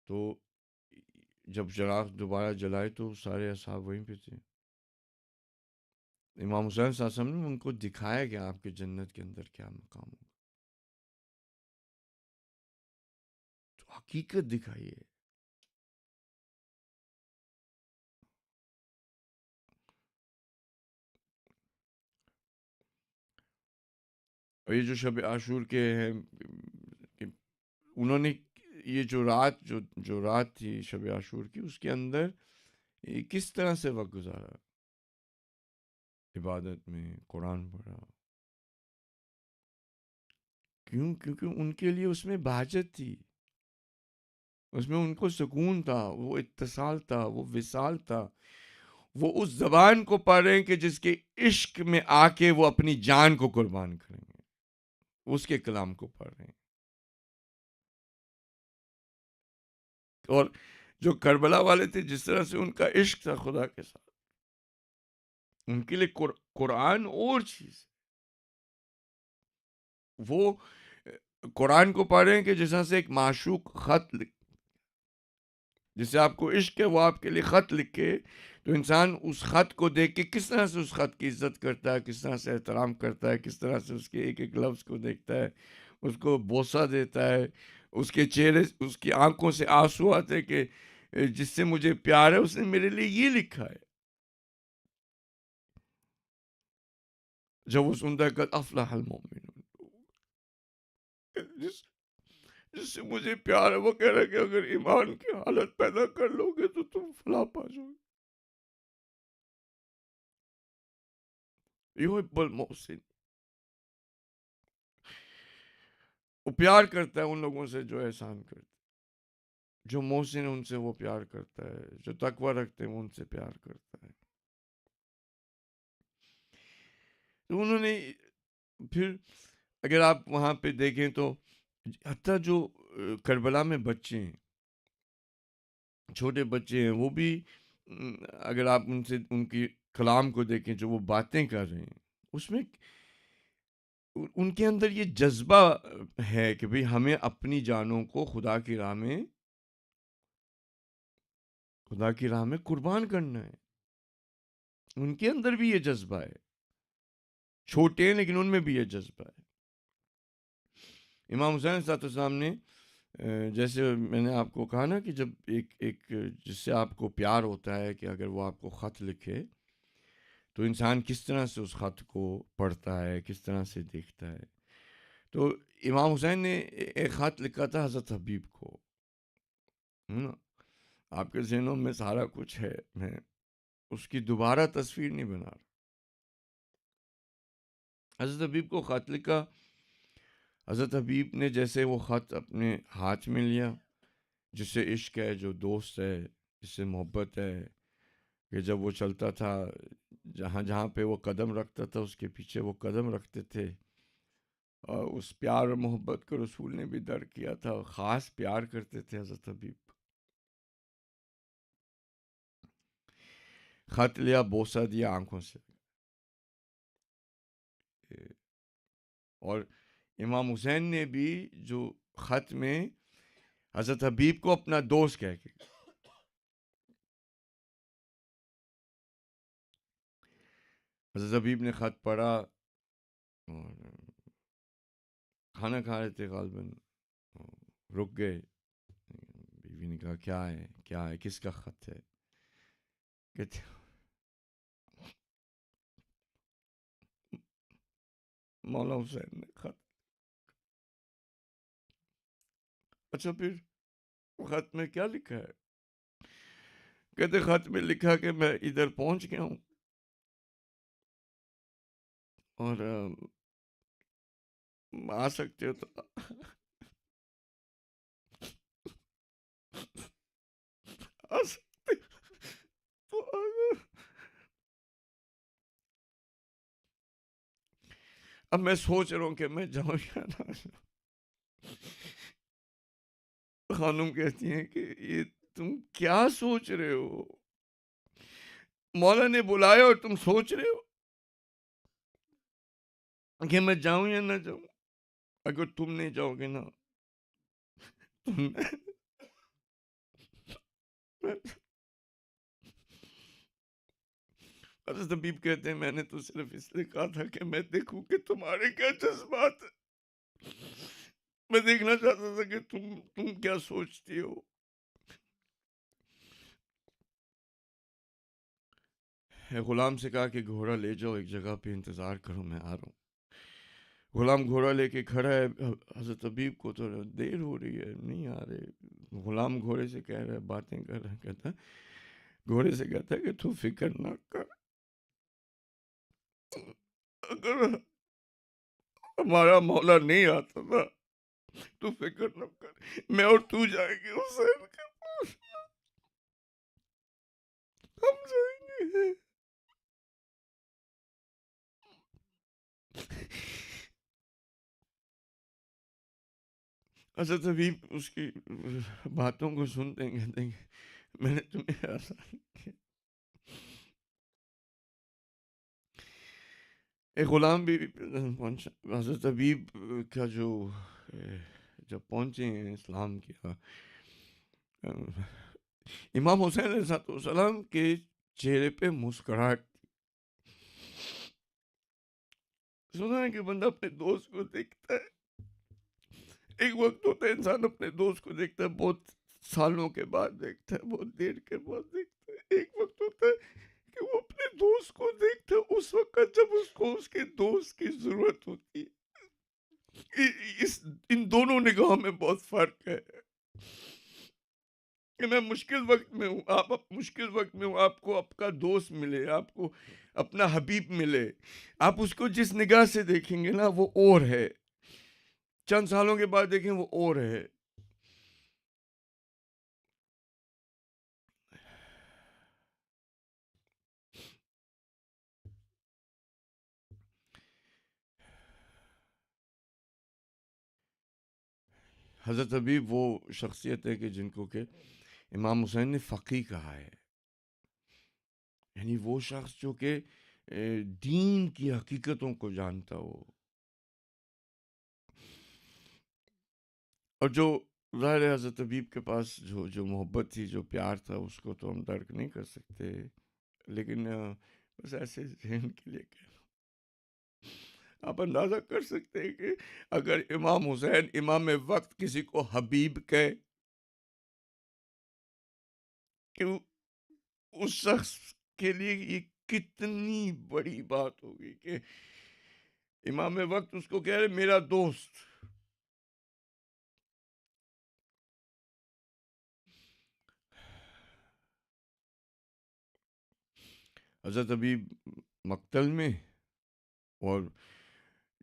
तो जब चिराग दोबारा जलाए तो सारे असहाब वहीं पे थे. इमाम हुसैन साहब ने उनको दिखाया कि आपके जन्नत के अंदर क्या मकाम होगा. तो हकीकत दिखाई है. और ये जो शब आशूर के हैं, उन्होंने ये जो रात थी शब आशूर की, उसके अंदर किस तरह से वक्त गुजारा. इबादत में, कुरान पढ़ा. क्यों? क्योंकि उनके लिए उसमें बहजत थी, उसमें उनको सुकून था, वो इत्तिसाल था, वो विसाल था. वो उस जबान को पढ़ रहे हैं कि जिसके इश्क में आके वो अपनी जान को कुर्बान करेंगे, उसके कलाम को पढ़ रहे हैं. और जो करबला वाले थे, जिस तरह से उनका इश्क था खुदा के साथ, उनके लिए कुरान और चीज. वो कुरान को पढ़ रहे हैं कि जिस तरह से एक माशूक खत जिससे आपको इश्क है, वो आपके लिए खत लिख के, तो इंसान उस ख़त को देख के किस तरह से उस ख़त की इज़्ज़त करता है, किस तरह से एहतराम करता है, किस तरह से उसके एक एक लफ्ज़ को देखता है, उसको बोसा देता है, उसके चेहरे, उसकी आंखों से आंसू आते हैं कि जिससे मुझे प्यार है उसने मेरे लिए ये लिखा है। जब वो सुनता है कद अफ़लहल मोमिनून, जिस जिससे मुझे प्यार है, वो कह रहा है कि अगर ईमान की हालत पैदा कर लोगे तो तुम फलाह पा जाओगे। युहिब्बुल मोहसिन, वो प्यार करता है उन लोगों से जो एहसान करते हैं। जो मोहसिन है उनसे वो प्यार करता है, जो तकवा रखते हैं वो उनसे प्यार करता है। तो उन्होंने फिर, अगर आप वहाँ पे देखें तो हत्ता जो करबला में बच्चे हैं, छोटे बच्चे हैं, वो भी अगर आप उनसे उनकी कलाम को देखें, जो वो बातें कर रहे हैं, उसमें उनके अंदर ये जज्बा है कि भाई हमें अपनी जानों को खुदा की राह में कुर्बान करना है। उनके अंदर भी ये जज्बा है, छोटे हैं लेकिन उनमें भी ये जज्बा है। इमाम हुसैन सलाम ने जैसे मैंने आपको कहा ना कि जब एक एक जिससे आपको प्यार होता है कि अगर वो आपको ख़त लिखे तो इंसान किस तरह से उस ख़त को पढ़ता है, किस तरह से देखता है। तो इमाम हुसैन ने एक ख़त लिखा था हज़रत हबीब को, है ना। आपके ज़हनों में सारा कुछ है, मैं उसकी दोबारा तस्वीर नहीं बना रहा। हज़रत हबीब को ख़त लिखा, हज़रत हबीब ने जैसे वो ख़त अपने हाथ में लिया, जिससे इश्क है, जो दोस्त है, जिससे मोहब्बत है, कि जब वो चलता था, जहाँ जहाँ पे वो कदम रखता था उसके पीछे वो कदम रखते थे। और उस प्यार और मोहब्बत को रसूल ने भी दर्द किया था, और ख़ास प्यार करते थे हज़रत हबीब। ख़त लिया, बोसा दिया आंखों से। और इमाम हुसैन ने भी जो ख़त में हज़रत हबीब को अपना दोस्त कह के, हज़रत हबीब ने ख़त पढ़ा और खाना खा रहे थे गालबन, रुक गए। बीवी ने कहा क्या है, क्या है, किसका ख़त है? कहते मौला हुसैन ने ख़त। अच्छा, फिर ख़त में क्या लिखा है? कहते ख़त में लिखा कि मैं इधर पहुंच गया हूँ और आ सकते हो तो आ सकते हो तो आ जाओ। अब मैं सोच रहा हूँ कि मैं जाऊँ या ना जाऊँ। खानूम कहती हैं कि ये तुम क्या सोच रहे हो? मौला ने बुलाया और तुम सोच रहे हो कि मैं जाऊं या ना जाऊं? अगर तुम नहीं जाओगे ना तो हज़रत हबीब कहते हैं मैंने तो सिर्फ इसलिए कहा था कि मैं देखूं कि तुम्हारे क्या जज्बात है। मैं देखना चाहता था कि तुम क्या सोचती हो। गुलाम से कहा कि घोड़ा ले जाओ, एक जगह पे इंतज़ार करो, मैं आ रहा हूँ। गुलाम घोड़ा लेके खड़ा है, हज़रत हबीब को तो देर हो रही है, नहीं आ रहे। गुलाम घोड़े से कह रहा है, बातें कर रहा है, कहता है, घोड़े से कहता है कि तू फिक्र ना कर, अगर हमारा मौला नहीं आता ना, तू फिक्र न कर, मैं और तू जाएंगे हुसैन के पास, हम जाएंगे। हज़रत हबीब उसकी बातों को सुनते हैं, कहते हैं मैंने तुम्हें आसान किया। एक गुलाम भी पहुंचा, हज़रत हबीब का जो जब पहुंचे हैं इस्लाम किया, इमाम हुसैन सलाम के चेहरे पे मुस्कुराहट थी। सुना है कि बंदा अपने दोस्त को देखता है, एक वक्त होता है इंसान अपने दोस्त को देखता है, बहुत सालों के बाद देखता है, बहुत देर के बाद देखता है। एक वक्त होता है कि वो अपने दोस्त को देखता है उस वक्त जब उसको उसके दोस्त की जरूरत होती है। इस इन दोनों निगाहों में बहुत फर्क है कि मैं मुश्किल वक्त में हूँ, आप मुश्किल वक्त में हो, आपको आपका दोस्त मिले, आपको अपना हबीब मिले, आप उसको जिस निगाह से देखेंगे ना वो और है, चंद सालों के बाद देखें वो और है। हज़रत हबीब वो शख्सियत है कि जिनको के इमाम हुसैन ने फ़क़ी कहा है, यानी वो शख्स जो कि दीन की हकीकतों को जानता हो, और जो ज़ाहिर है हज़रत हबीब के पास जो जो मोहब्बत थी, जो प्यार था, उसको तो हम तर्क नहीं कर सकते, लेकिन बस ऐसे जहन के लिए कह रहा हूं। आप अंदाज़ा कर सकते हैं कि अगर इमाम हुसैन इमाम वक्त किसी को हबीब कहे कि उस शख्स के लिए ये कितनी बड़ी बात होगी कि इमाम वक्त उसको कह रहे मेरा दोस्त। हज़रत अबी मक्तल में, और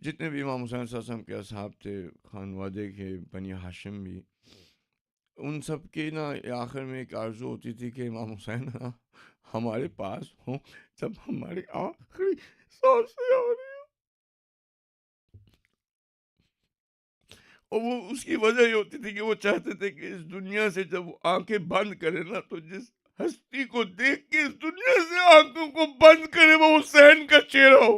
जितने भी इमाम हुसैन सल्लल्लाहु अलैहि वसल्लम के असहाब थे, खानवादे के बनी हाशिम भी, उन सब के ना आखिर में एक आरज़ू होती थी कि इमाम हुसैन हमारे पास हों जब हमारी आखिरी सांसें आ रही, और वो उसकी वजह ये होती थी कि वो चाहते थे कि इस दुनिया से जब वो आंखें बंद करे ना, तो जिस हस्ती को देख के इस दुनिया से आंखों को बंद करे वो हुसैन का चेहरा हो।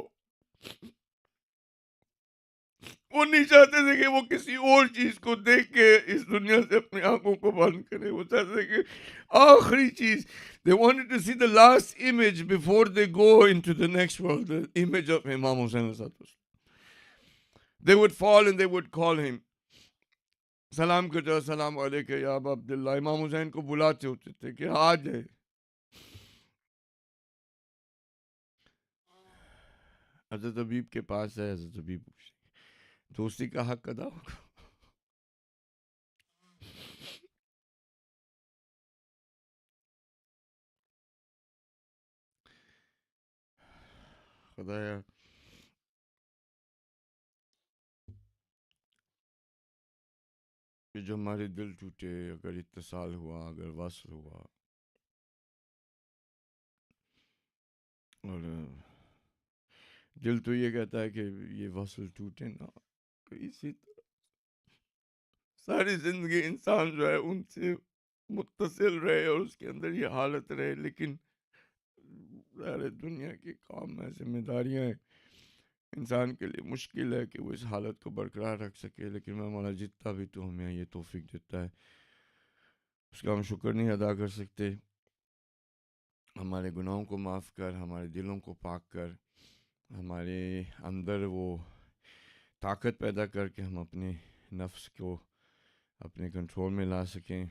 वो नहीं चाहते थे कि वो किसी और चीज को देख के इस दुनिया से अपनी आंखों को बंद करे, वो चाहते थे कि आखिरी चीज, they wanted to see the last image before they go into the next world, the image of Imam Hussein. They would fall and they would call him, सलाम करते, सलाम अलैके या अबा अब्दुल्ला, इमाम हुसैन को बुलाते होते थे कि आ जाए। हजरत हबीब के पास है, हजरत हबीब दोस्ती का हक अदा होगा। खुदाया कि जो हमारे दिल टूटे, अगर इत्तिसाल हुआ, अगर वस्ल हुआ, और दिल तो ये कहता है कि ये वस्ल टूटे ना, तो इसी तरह सारी जिंदगी इंसान जो है उनसे मुत्तसिल रहे और उसके अंदर ये हालत रहे, लेकिन सारे दुनिया के काम है, जिम्मेदारियां हैं, इंसान के लिए मुश्किल है कि वो इस हालत को बरकरार रख सके। लेकिन मैं मौला जितना भी तो हमें ये तौफीक देता है उसका हम शुक्र नहीं अदा कर सकते। हमारे गुनाहों को माफ़ कर, हमारे दिलों को पाक कर, हमारे अंदर वो ताकत पैदा करके हम अपने नफ्स को अपने कंट्रोल में ला सकें,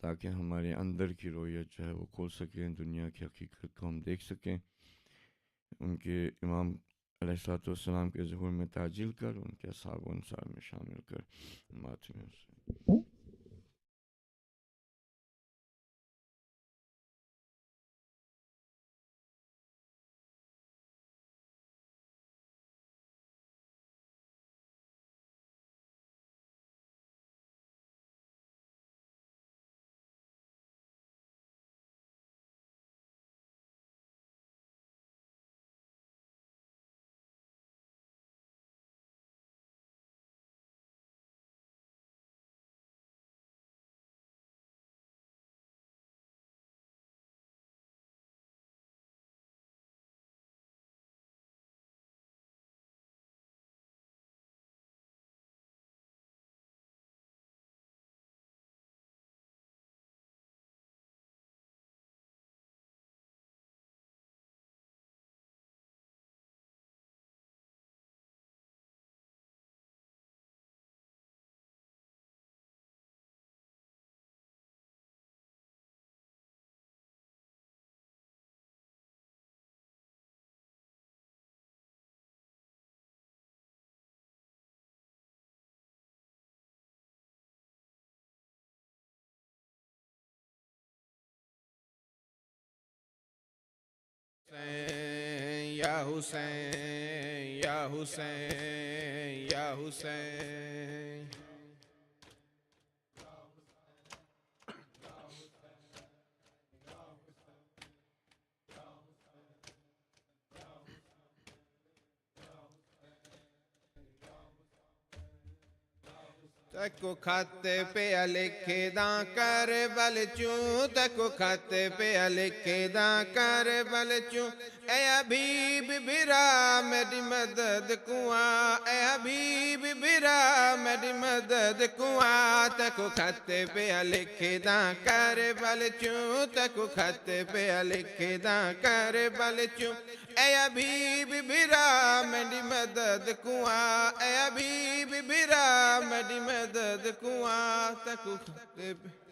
ताकि हमारे अंदर की रोयत जो है वो खोल सकें, दुनिया की हकीकत को हम देख सकें। उनके इमाम अलैहिस्सलाम के ज़ुहूर में ताजिल कर, उनके असहाब व अंसार में शामिल कर। मातमी Ya Hussein, Ya Hussein, Ya Hussein. तको खाते पे लिखे दा कर बल चूं, तको खाते पे लिखे दा कर बल चूं। ए हबीब बिरा मेरी मदद कुआ, ए हबीब बिरा मेरी मदद कुआ। तको खाते पे लिखे दा कर बल चूं, तको खाते पे लिखे दा कर बल चूं। ए हबीब बिरा मेरी मदद कुआ, ए हबीब बिरा मेरी मदद कुआ। तको खाते पे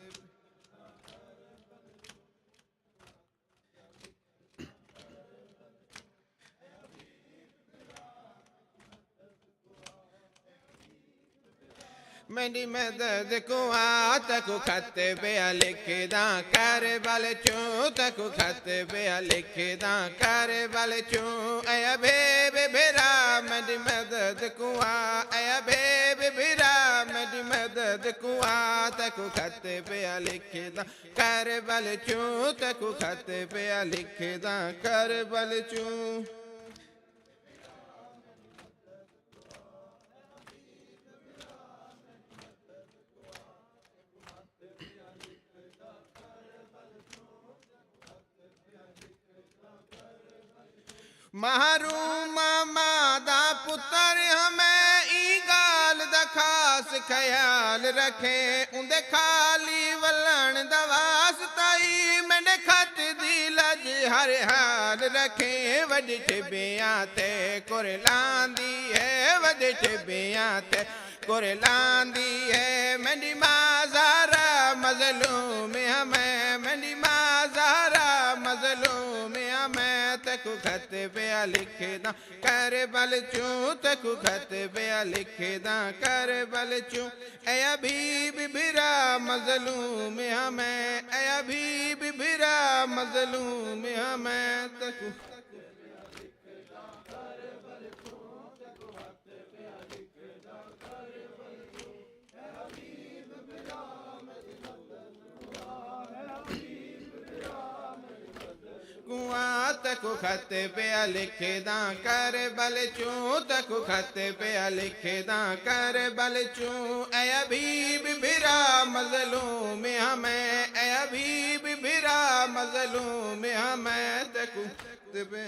मेरी मदद कुआ। तको खाते पे लिखे दा कर बल चूं, तको खाते पे लिखे दा कर बल चूं। ए हबीब बिरा मेरी मदद कुआ, ए हबीब बिरा मेरी मदद कुआ। तको खाते पे लिखे दा कर बल चूं, तको खाते पे लिखे दा कर बल चूं। महरूम मादा पुत्र हमें ई गाल दा खास ख्याल रखे। उंदे खाली वलन दा वास्ताई मैंने खत दी लज हर हाल रखे। वड्डे टिबियां ते कुरलांदी है, वड्डे टिबियां ते कुरलांदी है। मेरी मां ज़हरा मज़लूम हमें, मेरी मां ज़हरा मज़लूम हमें। तको खत पे लिखे दा कर बल चूं, तको खत पे लिखे दा कर बल चूं। ए हबीब बिरा मज़लूम हमें, ए हबीब बिरा मज़लूम हमें। तको कुआ। तको खाते पे लिखे दा कर बल चूं, तको खाते पे लिखे दा कर बल चूं। ए हबीब बिरा मज़लूम हमें, ए हबीब बिरा मज़लूम हमें। तको खाते पे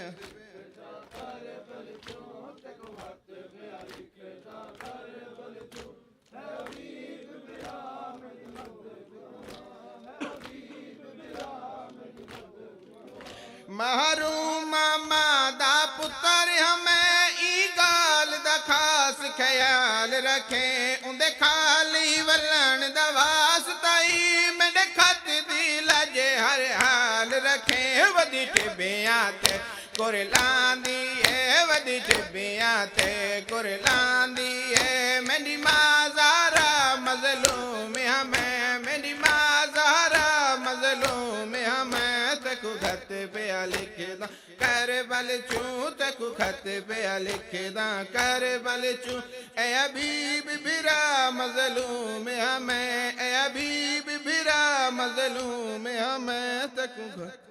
महरूम मादा पुत्र हमें ई गाल दा खास ख्याल रखे। उंदे खाली वलन दा वास्ताई मैंने खत दी लज हर हाल रखे। वदी टिबियां ते कुरलांदी है, वदी टिबियां ते कुरलांदी है। मेरी मां ज़हरा मज़लूम हमें, मेरी मां ज़हरा मज़लूम हमें। तको खत पे लिखे दा कर बल चूं, तको खत पे लिखे दा कर बल चूं। ए हबीब बिरा मज़लूम हमें, ए हबीब बिरा मज़लूम हमें। तको खत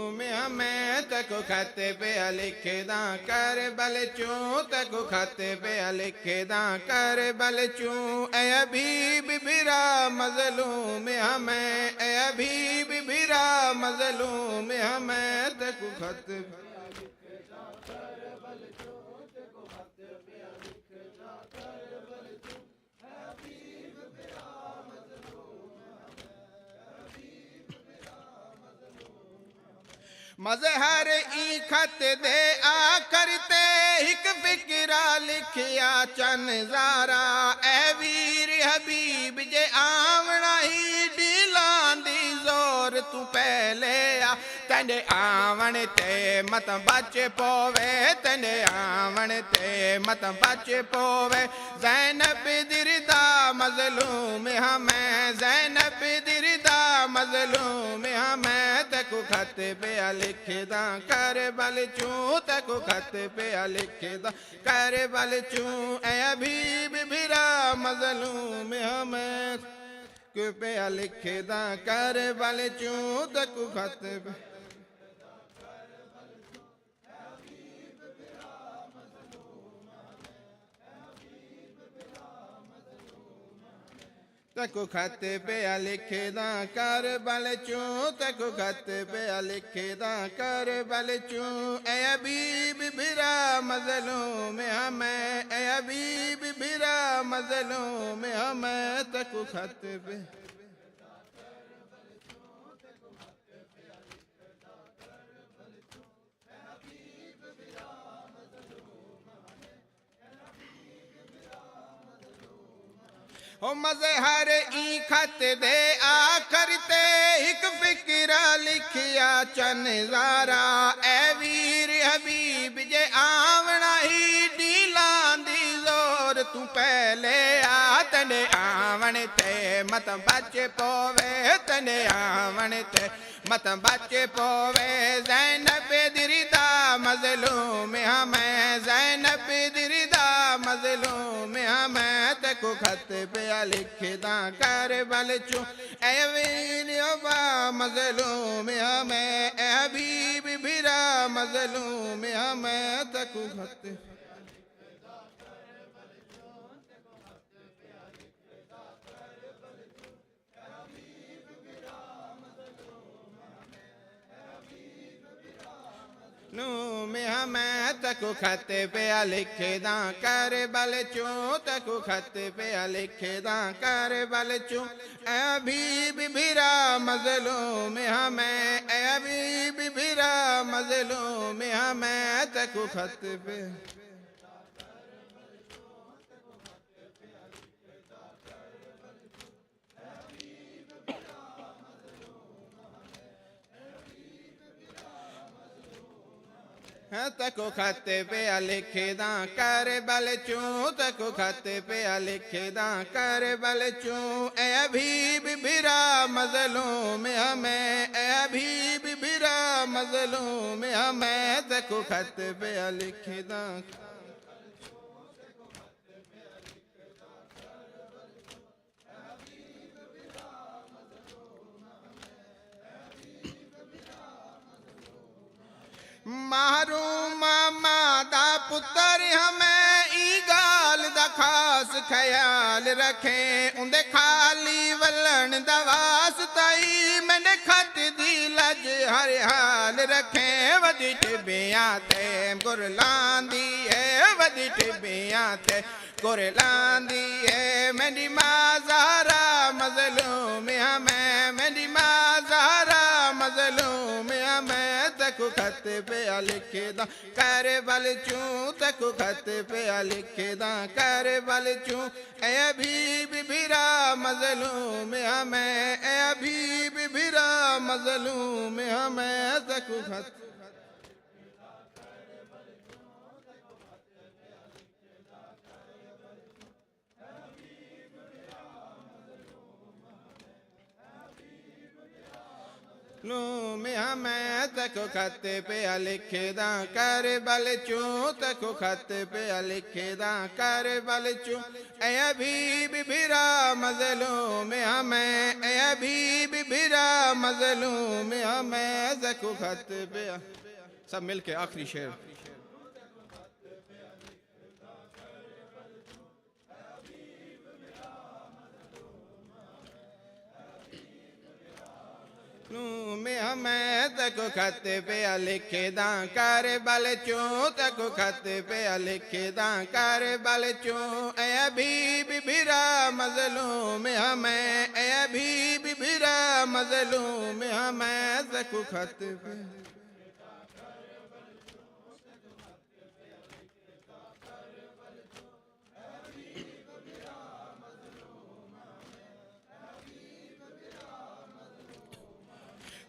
में हमें। तको खाते पे लिखे दा कर बल चूं, तको खाते पे लिखे दा कर बल चूं। ए हबीब बिरा मज़लूम हमें, ए हबीब बिरा मज़लूम हमें। तको खाते मज़हर ई खत दे आ करते हिक फिक्रा लिखिया चन ज़ारा। ए वीर हबीब जे आवना ही दिलां दी ज़ोर जोर तू पहले आ तेरे आवन ते मत बच पोवे तेरे आवन ते मत बच पोवे ज़ैनब दिरदा मज़लूम हमें ज़ैनब दिरदा मज़लूम हमें तको खत पे लिखदा करबल चू तको खत पे लिखदा करबल चू ए हबीब बिरा मज़लूम हमें पे लिखदा करबल चू तको खत पे तको खत पे लिखदा करबल चू तको खत पे लिखदा करबल चू ए हबीब बिरा मज़लूम हमें ए हबीब बिरा मज़लूम हमें तको खत पे ओ मज़हर ई खत दे आखर ते एक फिक्रा लिखिया चनज़ारा ए वीर हबीब जे आवना ही डीलां दी जोर तू पहले आ तने आवन ते मत बच पोवे तने आवन ते मत बच पोवे ज़ैनब दिरदा मज़लूम हमें ज़ैनब दिरदा मज़लूम हमें तको खत पे लिखदा करबल चू ए वीर अबा मज़लूम हमें ए हबीब बिरा मज़लूम हमें तको खत में हमें तको खत पे लिखदा करबल चू तको खत पे लिखदा करबल चू ए हबीब बिरा मज़लूम हमें ए हबीब बिरा मज़लूम हमें तको खत पे तको खत पे लिखदा करबल चू तको खत पे लिखदा करबल चू ए हबीब बिरा मज़लूम हमें ए हबीब बिरा मज़लूम हमें तको खत पे लिखदा महरूम मादा पुत्र हमें ई गाल दा खास ख्याल रखें उंदे खाली वलन दा वास्ताई मैंने खत दी लज हर हाल रखें वदी टिबियां ते गुरलांदी है वदी टिबियां ते गुरलांदी है मेरी मां ज़हरा मज़लूम हमें मेरी मां ज़हरा मज़लूम हमें तको खत पे लिखदा करबल चू तको खत पे लिखदा करबल चू ए हबीब बिरा मज़लूम हमें ए हबीब बिरा मज़लूम हमें तको खत में हमें तको खत पे लिखदा करबल चू तको खत पे लिखदा करबल चू ए हबीब बिरा मज़लूम हमें ए हबीब बिरा मज़लूम हमें तको खत पे सब मिलके आखिरी शेर में हमें तको खत पे लिखदा करबल चू तको खत पे लिखदा करबल चू ए हबीब बिरा मज़लूम हमें ए हबीब बिरा मज़लूम हमें तको खत पे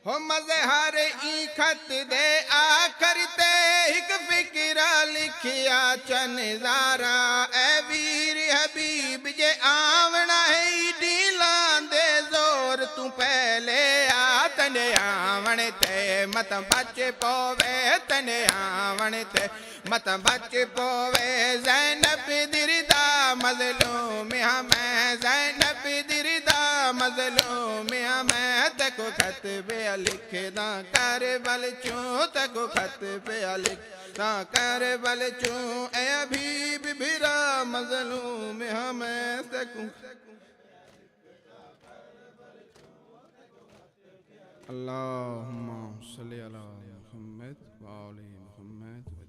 हो मज़हर ई खत दे आखिर ते हिक फिक्रा लिखिया चनज़ारा ए वीर हबीब जे आवना है ढीलां दे जोर तू पहले आ तने आवण ते मत बच पोवे तने आवण ते मत बच पोवे ज़ैनब दिरदा मज़लूम मैं ज़ैनब दिरदा मज़लूम मैं तको खत पे लिखदा कर बल चूं तको खत पे लिखदा कर बल चूं ए हबीब बिरा मज़लूम मैं तको अल्लाहुम्मा सल्ली अला मुहम्मद व आले मुहम्मद।